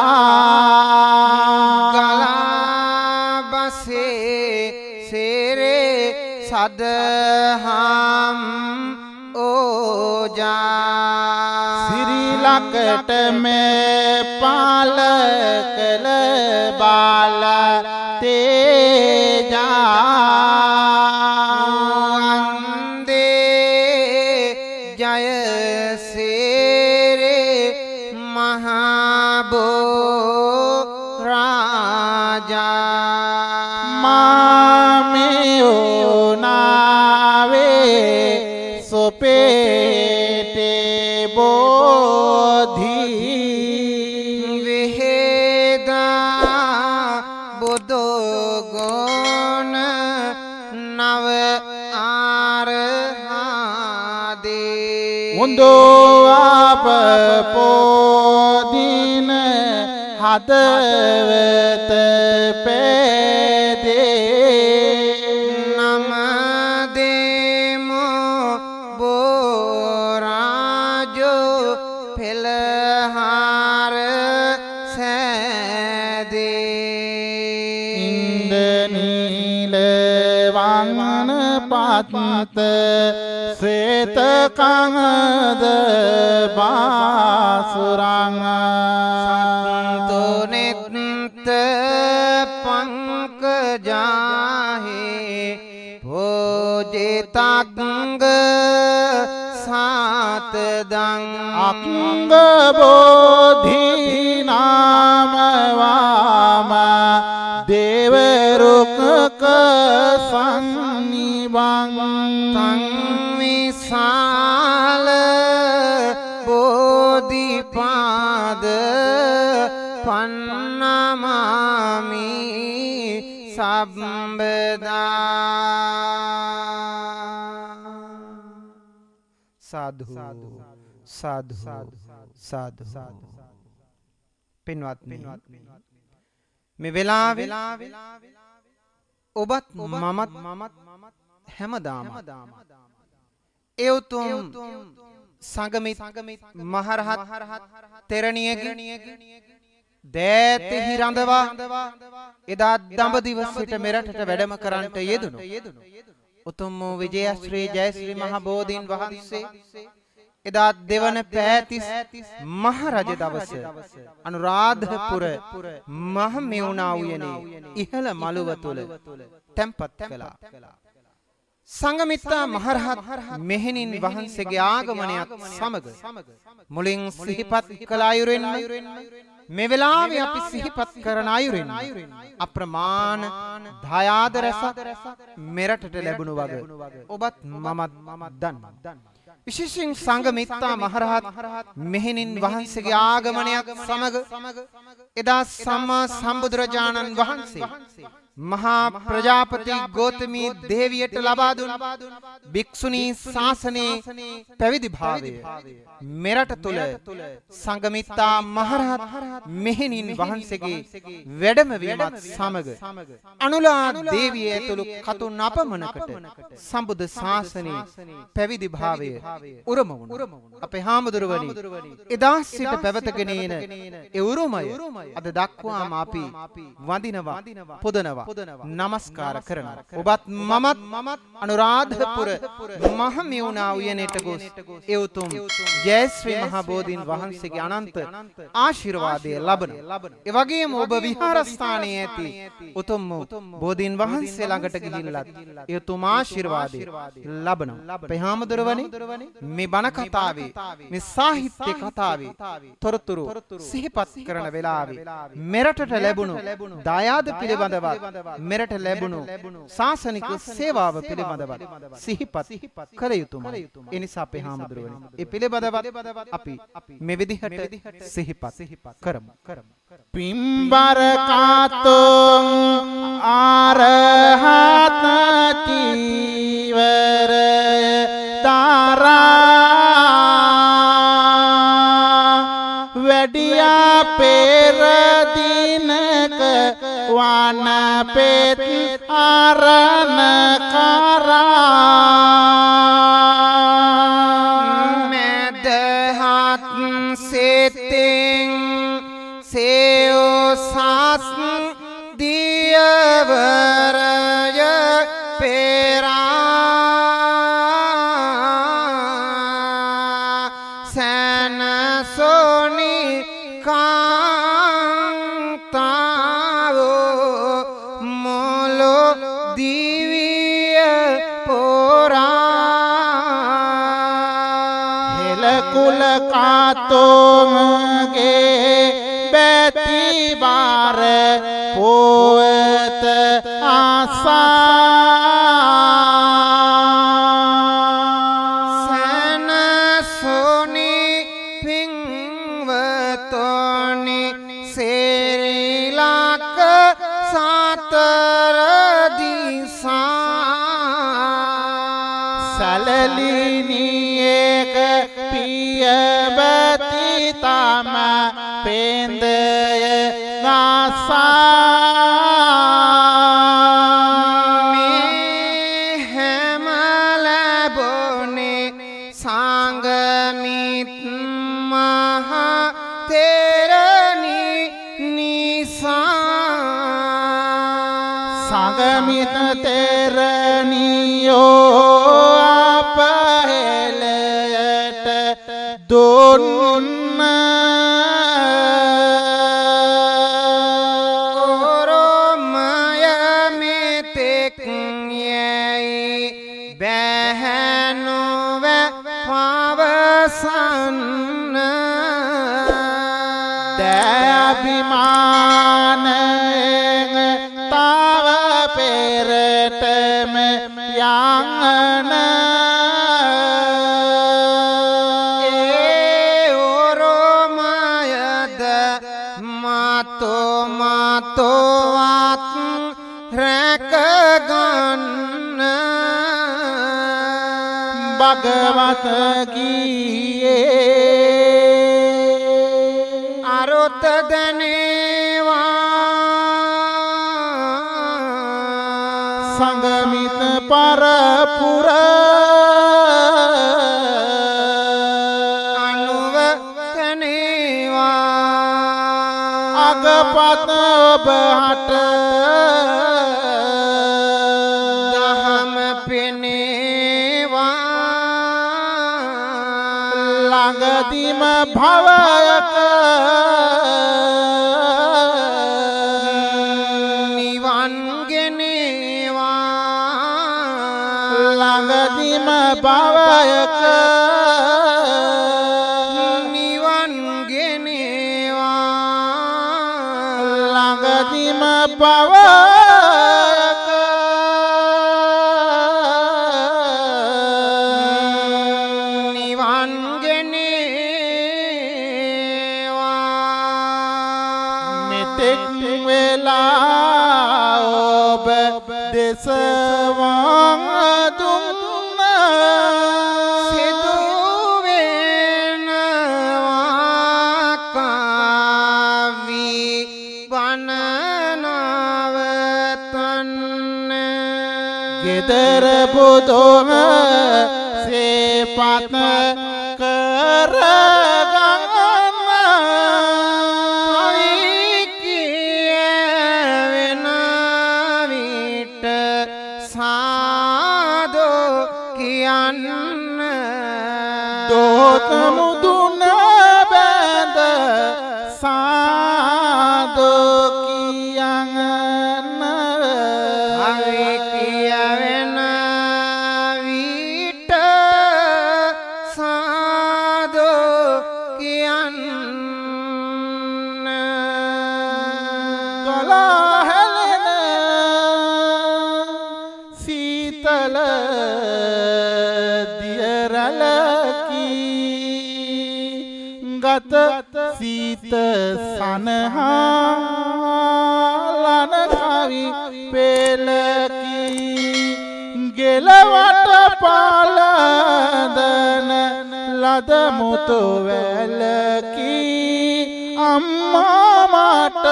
ගලාබසේ සේරේ සදහම් ඕජා සිරිලකට මේ පාල කළ බාල තේජා වන්දේ ජයසේරේ මහබෝ රාජා මාමෙයෝ නාවේ සොපේටේ බෝධි විහෙදා බුදුගුණ නව ආරහදේ උන්දෝ අප පෝදින හදවත පෙදේ නම දෙමෝ බෝරාජෝ පෙළහාර සෑදේ ඉන්දනීල වංගන පත්ත ශ්වේත කංගද බාසුරං තුනෙත් පංකජාහේ භෝජිතංග සාතදං අංග බෝධි නාමවාම දේව රුක්ක සංනිවං තං විශාල බෝධිපාද පන්නමාමි සම්බදා සාදු සාදු සාදු පින්වත්නි මේ වෙලාවේ ඔබත් මමත් හැමදාම ඒ උතුම් සංගමිත මහරහත් තෙරණියගේ දෑතෙහි රඳවා එදා දඹදිව සිට මෙරටට වැඩම කරන්නට යෙදුණු උතුම් වූ විජයශ්‍රී ජයශ්‍රී මහ බෝධීන් වහන්සේ එදා දෙවන පෑතිස් මහ රජ දවස අනුරාධපුර මහ මෙවුනා උයනේ ඉහළ මළුව තුල තැන්පත් කළා. සංඝමිත්තා මහරහත් මෙහෙණින් වහන්සේගේ ආගමනයත් සමග මුලින් සිහිපත් කළ අයුරින් මේ වෙලාවේ අපි සිහිපත් කරන අයුරින් අප්‍රමාණ දායාද රැසක් මෙරටට ලැබුණු වග ඔබත් මමත් දන්නවා. විශේෂයෙන් සංඝමිත්තා මහරහත් මෙහෙණින් වහන්සේගේ ආගමනයත් සමග එදා සම්මා සම්බුදුරජාණන් වහන්සේ මහා ප්‍රජාපති ගෞතමී දේවියට ලබා දුන් භික්ෂුණී ශාසනයේ පැවිදි භාවය මෙරට තුල සංඝමිත්තා මහරහත් මෙහෙණින් වහන්සේගේ වැඩමවීමත් සමග අනුලා දේවිය ඇතුළු කතුන් අපමණකට සම්බුද්ධ ශාසනයේ පැවිදි භාවය උරුම වුණා. අපේ හාමුදුරුවනි එදා සිට පැවතගෙන එන ඒ උරුමය අද දක්වාම අපි වඳිනවා පුදනවා නමස්කාර කරනවා. ඔබත් මමත් අනුරාධපුර මහමෙවුනා උයනට ගොස් ඒ උතුම් ජයශ්‍රී මහ බෝධීන් වහන්සේගේ අනන්ත ආශිර්වාදය ලබනවා. ඒ වගේම ඔබ විහාරස්ථානයේ ඇති උතුම් බෝධීන් වහන්සේ ළඟට ගිහිල්ලත් ඒ උතුම් ආශිර්වාදය ලබනවා. අපේ හාමුදුරුවනි මේ බණ කතාවේ මේ සාහිත්‍ය කතාවේ තොරතුරු සිහිපත් කරන වෙලාවේ මෙරටට ලැබුණු දායාද පිළිබඳව මෙරට ලැබුණු ශාසනික සේවාව පිළිබඳව සිහිපත් කළ යුතුමයි. ඒ නිසා අපේ හාමුදුරුවනි ඒ පිළිබඳව අපි මේ විදිහට සිහිපත් කරමු. පිම්බර කාතෝ ආරහත චීවර තාරා වැඩියා පෙර දිනක වන පෙත් ආරණ කරා මෙදහත් සිතින් සේෝ සස් දියවරය පෙරා සනසොනි කාන්තාවෝ මොලො දිවිය පොරා හෙල කුල කාතෝමගේ බැති බාර පොවත ආසා සනසොනි පින්වතොනි සේරිලක සතර දිසා සලලිනියක පියබති තම පෙන්දය ගසා මේ හැම ලැබුණේ සංඝමිත් මහ තෙරණි නිසා සංගමිත තෙරණියෝ අපහෙලයට දුන්න ඔරොමය මෙතෙක් යැයි බැහැනුව පවසන්න දෑබිමානයෙන් තව පෙරටම යංගන ඒ ඔරොමයද මතොමතොවත් රැකගන්න භගවත ගීයේ අරොත දනේවා සංගමිත පරපුර අනුව තනේවා අගපත ඔබ හට දහම පෙනේවා ළඟදිම භවයක නිවන් ගෙනේවා ළඟදිම භවයක නිවන් ගෙනේවා ළඟදිම භවයක නිවන් ගෙනේවා මෙතෙක් වෙලා ඔබ දෙසවන් දුන්න සිදුවෙනවා කාවි වනනවතන්න ගෙදර බුදුම සේපත කරගන්න කවි කියවෙන විට සාදෝ කියන්න දෝත මුදුන බැඳ සාදෝ කියන්න කවි කියවෙන විට සාදෝ කියන්න ගලා හැලෙන සීතල දියරලකි ගත සීත සනහා ලන කවි පෙළකි ගෙලවට පාලදන ලද මුතු වැලකි අම්මා මට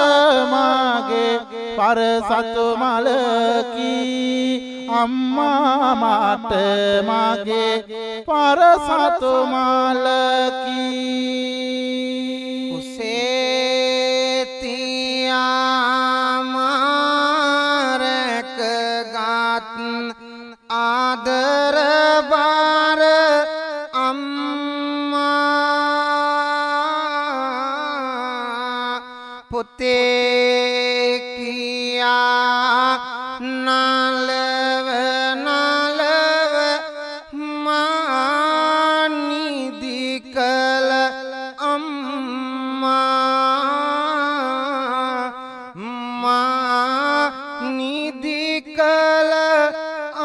මාගේ පරසතු මලකි අම්මා මට මාගේ පරසතු මලකි කුසේතියාමාරක ගත් ආදර බාර අම්මා පුතේ කියා නලව නලව මානිදි කල අම්මා නිදි කල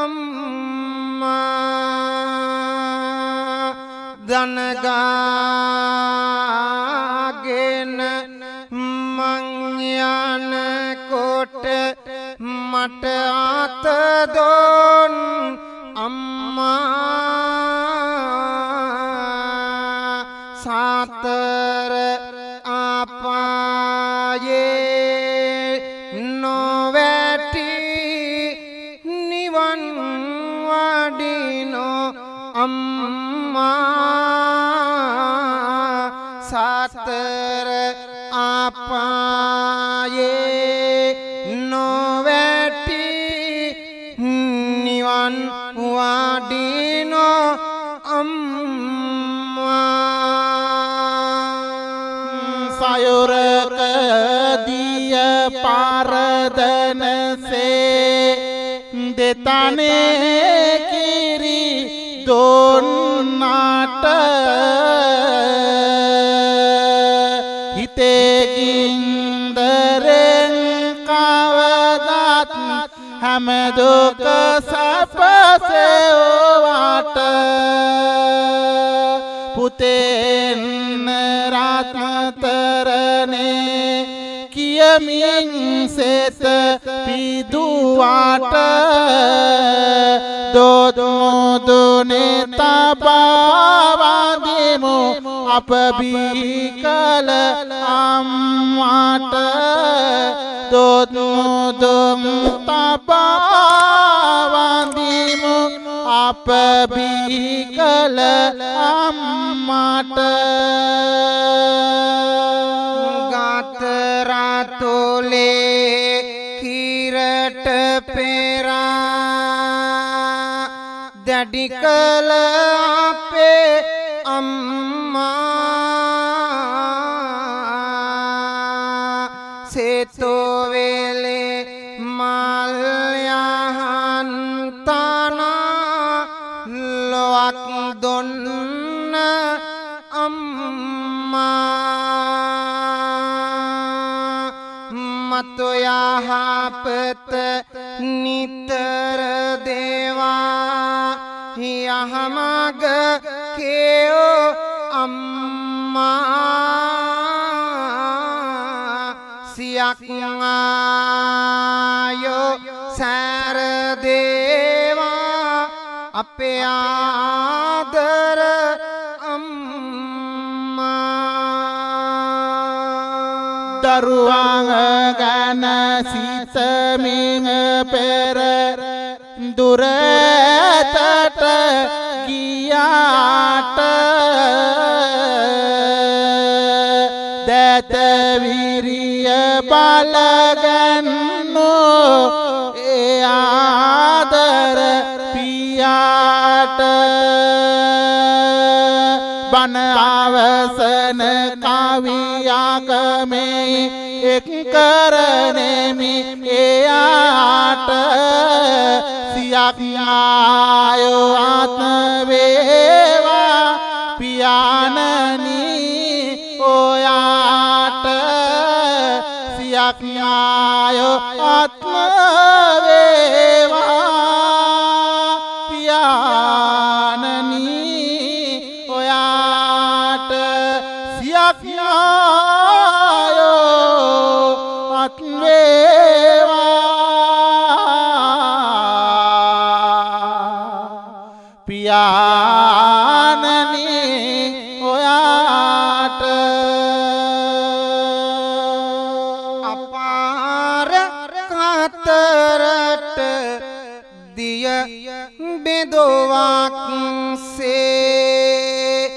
අම්මා දනගාගෙන මං යනකොට මට අත දොන් අම්මා සතර අපායේ නොවැටි නිවන් වඩිනෝ අම්මා සතර අපායේ නොවැටි නිවන් වඩිනෝ අම්මා සයුරක දිය පාරදනසේ දෙතනේ කිරි දොන්නට හිතේකින්දරෙන් කවදත් හැමදුක සැපසෙව්වට පුතෙන් රත්තරනේ කියමින් සෙත පිදුවාට දොත් මුදුනේ තබා වදිමු අප බිකල අම්මාට දොත් මුදුන් තබා වදිමු අප බිකල අම්මාට ගතරතුලේ කිරට පෙරා දැඩි කළ අපේ අම්මා සේතෝවෙලේ මල් යහන් තනා මතු යහපත නිතර දේවා යහමග කේයෝ අම්මා සියක් ආයෝ සැර දේවා අපේ ආදර දරුවන් ගැන සිතමින් පෙර දුරතට ගියාට දැත විරිය බලගන්නෝ ඒ ආදර පියාට බණ අවසන කවියාගමේ එක් කරනෙමි එයාට සියක් ආයෝ ආත්ම වේවා පියාණනි ඔයාට සියක් ආයෝ ආත්ම වේවා පියාණනි ඔයාට සියක් පියාණනි ඔයාට අපාර කතරට දිය බෙදොවක් සේ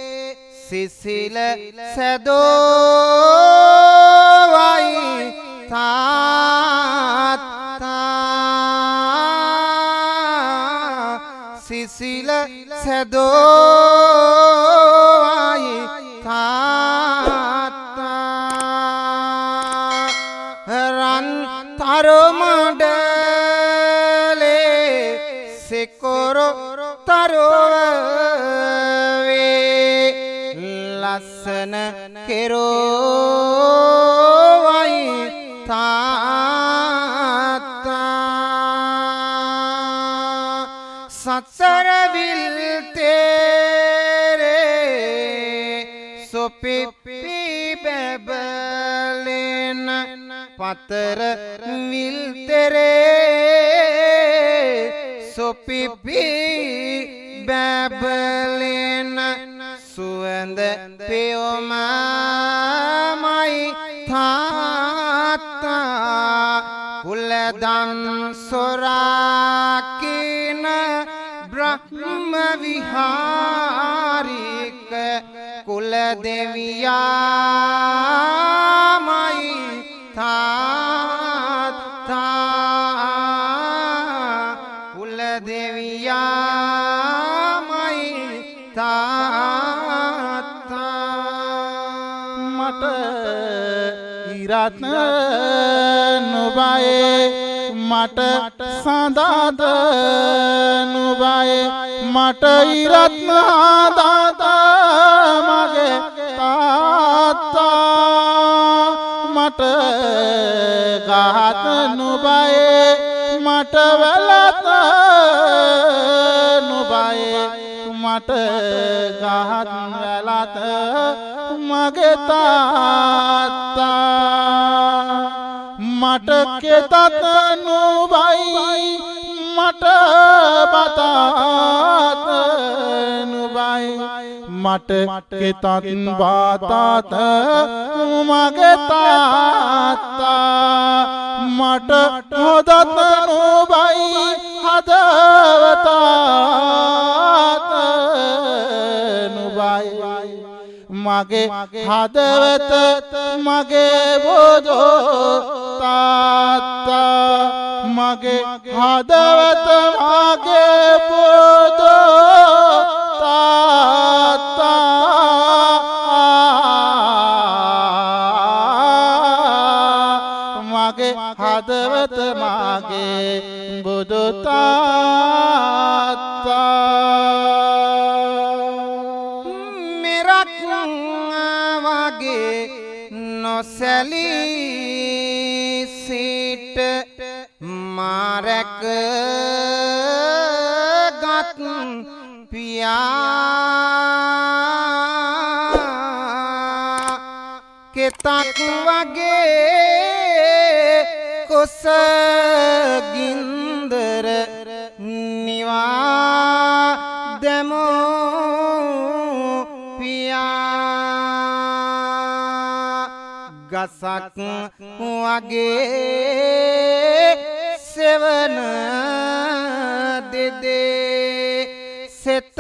සිසිල සැදෝවයි තාත්තා සිසිල සැදෝවයි තාත්තා රන් තරමඩලේ සෙකොරො තරොවේ ලස්සන කෙරෝවයි තාත්තා සත්සර විල් තේරේ සොපිපි බැබලෙන පතර විල් තෙරේ සොපිපි බැබලෙන සුවඳ පෙයොමයි තාත්තා කුලදන් සොරාකින බ්‍රහ්ම විහාරික කුල දෙවියාමයි තාත්තා කුල දෙවියාමයි තාත්තා මට ඉරත් නුබයේ මට සඳාද නුබයේ මට ඉරත් දාත මගේ තාත්තා මට ගහත නුබයේ මට වැලත නුබයේ මට ගහත් වැලත මගේ තාත්තා මට කෙතත් නුබයි මට බතත් නුබයි මට කෙතත් බතත් මගේ තාත්තා මට හොදත් නුබයි හදවතත් නුබයි මගේ හදවත මගේ බොදෝ තාත්තා මගේ හදවත මගේ බොදෝ තාත්තා මගේ හදවත මගේ බොදෝ තාත්තා නොසැලී රැක ගත් පියා කෙතක් වගේ කොස ගින්දර නිවා දැමෝ පියා ගසක් වගේ සෙවන දෙදේ සෙත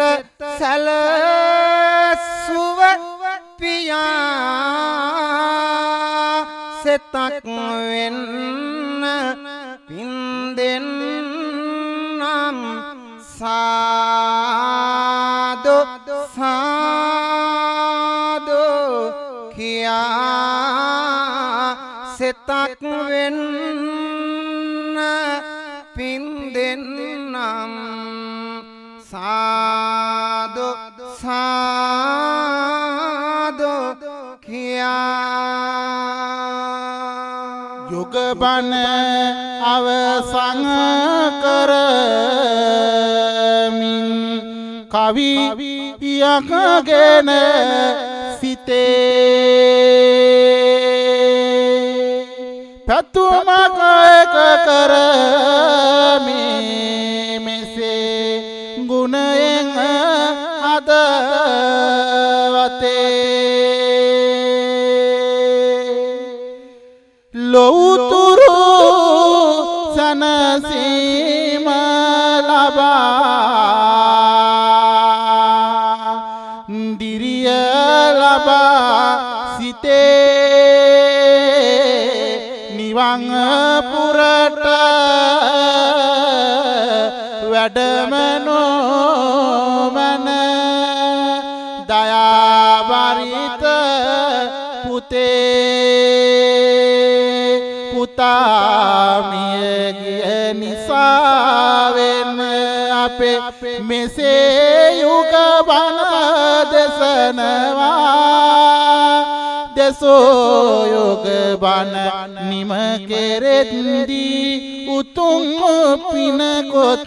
සැලසුව පියා සෙතක් වෙන්න පින්දෙන්නම් සාදු සාදු කියා සෙතක් වෙන්න පින්දෙන්නම් සාදු සාදු කියා යුග බණ අවසන් කරමින් කවි යකගෙන සිතේ පැතුමක එක කරමි මෙසේ ගුණයෙන් හදවතේ ලොවුතුරු සනසීම ලබා දිරිය ලබා සිතේ නිවන් පුරට වැඩම නොවන දයාබරිත පුතේ පුතාමිය ගිය නිසාවෙන් අපේ මෙසේ යුග බණ දෙසනවා දෙසෝ යුග බණ නිම කෙරෙද්දී උතුම් පිනකොත්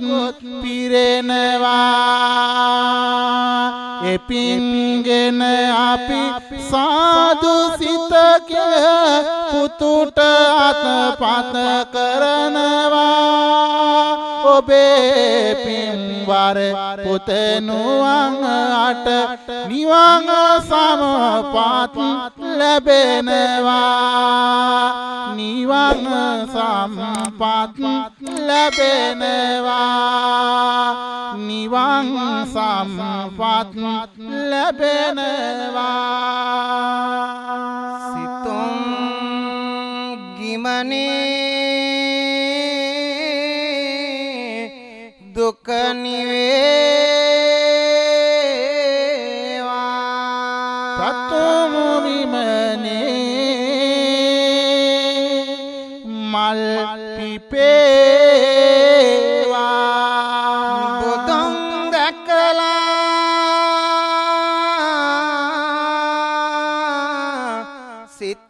පිරෙනවා එපින්ගෙන අපි සාදු සිතක පුතුට අතපත කරනවා ඔබේ පින්වර පුතනුවන් අට නිවන් සමපත් ලැබෙනවා නිවන් සම්පත් ලැබෙනවා නිවන් සම්පත් ලැබෙනවා සිතුම් ගිමනේ දුක නිවේවා ප්‍රථම විමනේ මල් පිපේවා බුදුන් දැකලා සිත්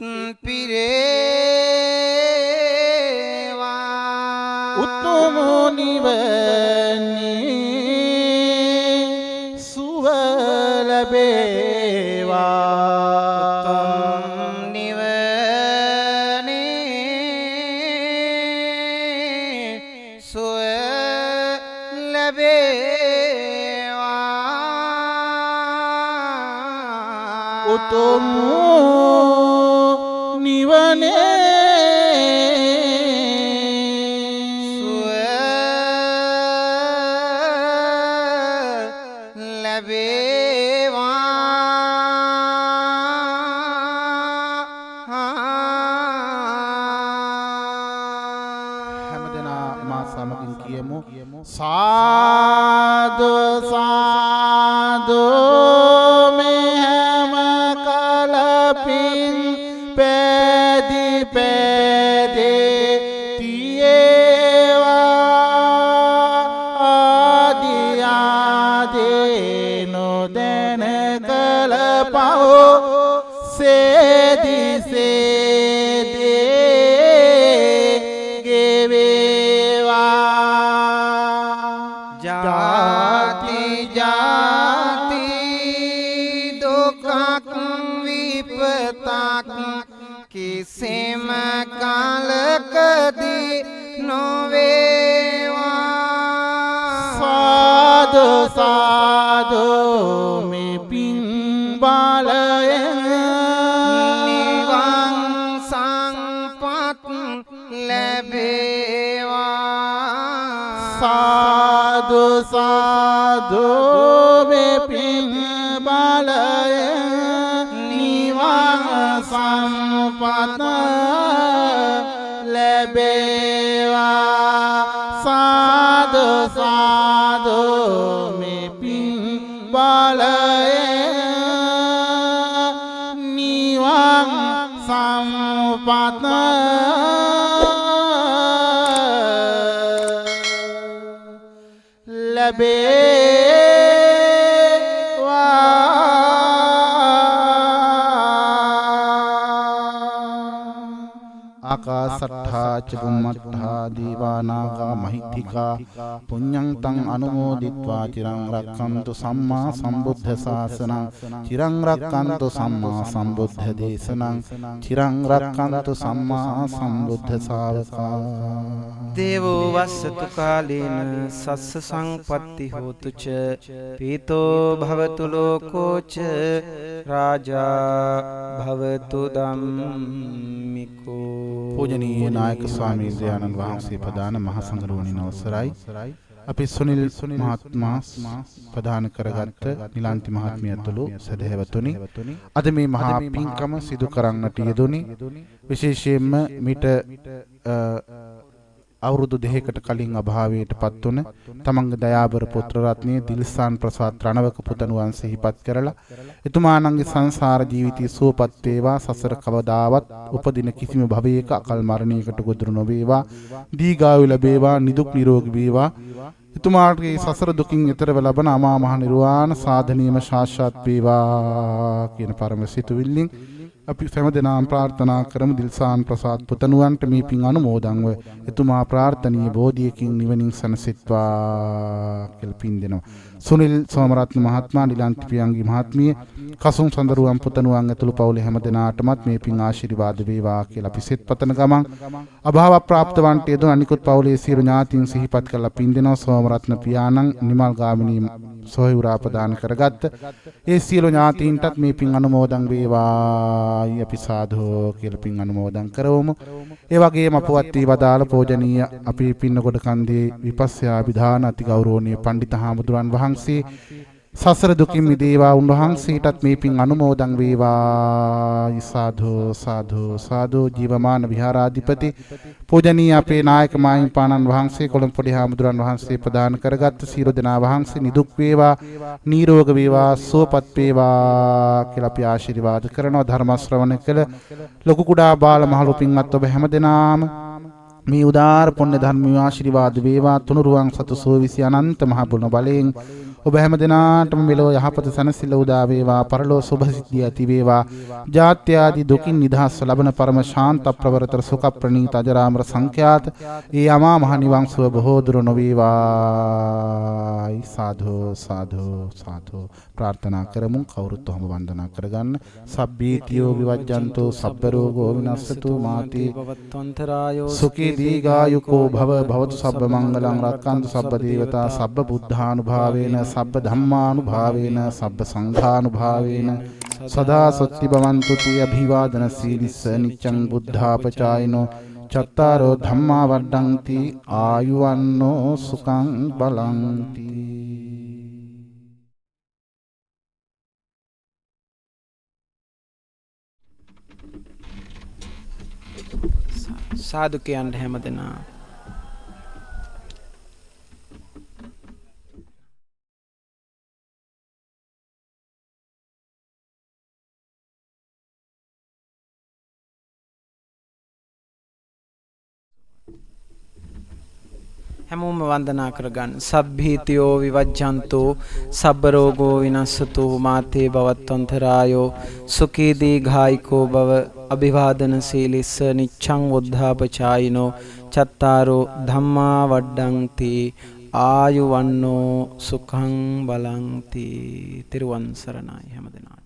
පිරේවා උතුම් නිවනේ සුව ලැබේවා උතුම් නිවනේ සුව ලැබේවා උතුම් නිවනේ සුව ලැබේවා හැමදෙනා මා සමගින් කියමු සාදු සාදු මෙහෙම කලපින් පැදි පැදේ තියේවා ආදි ආදී නොදැන කල පව සේදි සේදේ ගෙවේවා කලකදී නොවේවා සාදු සාදු මේ පින් බලයෙන් නිවන් සංපත් ලැබේවා සාදු සාදු මේ පින් බලයෙන් නිවන් සම්පත ලැබේවා සාදු සාදු මේ පින් බලයෙන් නිවන් සම්පත ආකාසට්ඨා ච බුම්මට්ඨා දීවානාගා මහිත්‍තිකා පුඤ්ඤං තං අනුමෝදිත්වා චිරං රක්ඛන්තු සම්මා සම්බුද්ධ ශාසනං චිරං රක්ඛන්තු සම්මා සම්බුද්ධ දේශනං චිරං රක්ඛන්තු සම්මා සම්බුද්ධ ශාවකා දේවෝ වස්සතු කාලේන සස්ස සංපත්ති හෝතු ච පීතෝ භවතු ලෝකෝ ච රාජා භවතු ධම්මිකෝ පූජනීය නායක ස්වාමීන් වහන්සේ ප්‍රදාන මහ සංඝරෝණින් අවසරයි අපි සුනිල් මහත්මයා ප්‍රදාන කරගත් නිලාන්ති මහත්මිය ඇතුළු සදහැවතුනි අද මේ මහා පින්කම සිදු කරන්නට යෙදුනි විශේෂයෙන්ම මිට අවුරුදු දෙකකට කලින් අභාවයට පත් වුණ තමන්ගේ දයාබර පුත්‍ර රත්නයේ දිල්සාන් ප්‍රසාද් රණවක පුතණුවන් සිහිපත් කරලා එතුමාණන්ගේ සංසාර ජීවිතය සුවපත් වේවා සසර කවදාවත් උපදින කිසිම භවයක අකල් මරණයකට ගොදුරු නොවේවා දීර්ඝායු ලැබේවා නිදුක් නිරෝගී වේවා එතුමාගේ සසර දුකින් එතර ලබන අමා මහ නිර්වාණ සාධනීයම සාක්ෂාත් වේවා කියන පරම සිතුවිල්ලෙන් අපි සෑම දිනම ප්‍රාර්ථනා කරමු දිල්සාන් ප්‍රසාද් පුතණුවන්ට මේ පින් අනුමෝදන්ව එතුමා ප්‍රාර්ථනීය බෝධියකින් නිවනින් සැනසෙත්වා කියලා පින් දෙනවා. සුනිල් සෝමරත්න මහත්මයා නිලාන්ති පියංගි මහත්මිය කසුන් සඳරුවන් පුතණුවන් ඇතුළු පවුලේ හැම දිනාටමත් මේ පින් ආශිර්වාද වේවා කියලා අපි සෙත් පතන ගමන් අභාව ප්‍රාප්ත වන්ට යෙදුණු අනිකුත් පවුලේ සියලු ඥාතීන් සිහිපත් කරලා පින් දෙනවා. සෝමරත්න පියාණන් නිමල් ගාමිණී සොහොයුරා ප්‍රදාන කරගත්ත ඒ සියලු ඥාතීන්ටත් මේ පින් අනුමෝදන් වේවා අපි සාදු කියලා පින් අනුමෝදන් කරවමු. ඒ වගේම අපවත් වී වදාළ පූජනීය අපි පින්නකොට කන්දේ විපස්සයා විධාන අති ගෞරවනීය පඬිත හාමුදුරන් වහන්සේ සසර දුකින් මිදේවා උන්වහන්සේටත් මේ පින් අනුමෝදන් වේවා සාදු සාදු සාදු ජීවමාන විහාරාධිපති පූජනීය අපේ නායක මාහිමිපාණන් වහන්සේ කොළඹ පොඩි හාමුදුරන් වහන්සේ ප්‍රදාන කරගත් සියලු දෙනා වහන්සේ නිදුක් වේවා නිරෝග වේවා සුවපත් වේවා කියලා අපි ආශිර්වාද කරනවා. ධර්ම ශ්‍රවණ කළ ලොකු කුඩා බාල මහලු පින්වත් ඔබ හැමදෙනාම මේ උදාාර පුණ්‍ය ධර්ම ආශිර්වාද වේවා. තුනුරුවන් සතු සෝවිසි අනන්ත මහ බුණ බලයෙන් ඔබ හැමදෙනාටම මෙලොව යහපත සැනසෙල්ල උදා වේවා. පරලොව සුභ සිද්ධිය ඇති වේවා. ජාත්‍ය ආදී දුකින් නිදහස් ලබන පරම ශාන්ත ප්‍රවරතර සුඛ ප්‍රණීත අජරාමර සංඛ්‍යාත ඒ අමා මහ නිවන් සුව බොහෝ දුර නොවේවා. සාදු සාදු සාදු ප්‍රාර්ථනා කරමු. කවුරුත් ඔහම වන්දනා කරගන්න. සබ්බීතියෝ විවජ්ජන්තෝ සබ්බ රෝගෝ විනස්සතු මාති භවත්වන්තරායෝ සුඛී දීඝායුකෝ භව භවතු සබ්බ මංගලං රක්ඛන්තු සබ්බ දේවතා සබ්බ බුද්ධානුභාවේන සබ්බ ධම්මානුභාවේන සබ්බ සංඝානුභාවේන සදා සොත්ති භවන්තු තී අභිවාදන සීලිස්ස නිච්ඡං බුද්ධාපචායිනෝ චත්තාරෝ ධම්මා වඩ්ඩಂತಿ ආයුවන්නෝ සුඛං බලಂತಿ. සාදු කියන්න හැමදෙනා හැමෝම වන්දනා කරගන්න. සබ්බීතියෝ විවජ්ජන්තෝ සබ්බ රෝගෝ විනස්සතු මාතේ භවත්වන්තරායෝ සුඛී දීඝායිකෝ භව අභිවාදන සීලිස්ස නිච්ඡං වුද්ධාපචායිනෝ චත්තාරෝ ධම්මා වඩ්ඩಂತಿ ආයුවන්නෝ සුඛං බලಂತಿ. තිරුවන් සරණයි හැමදෙනාට.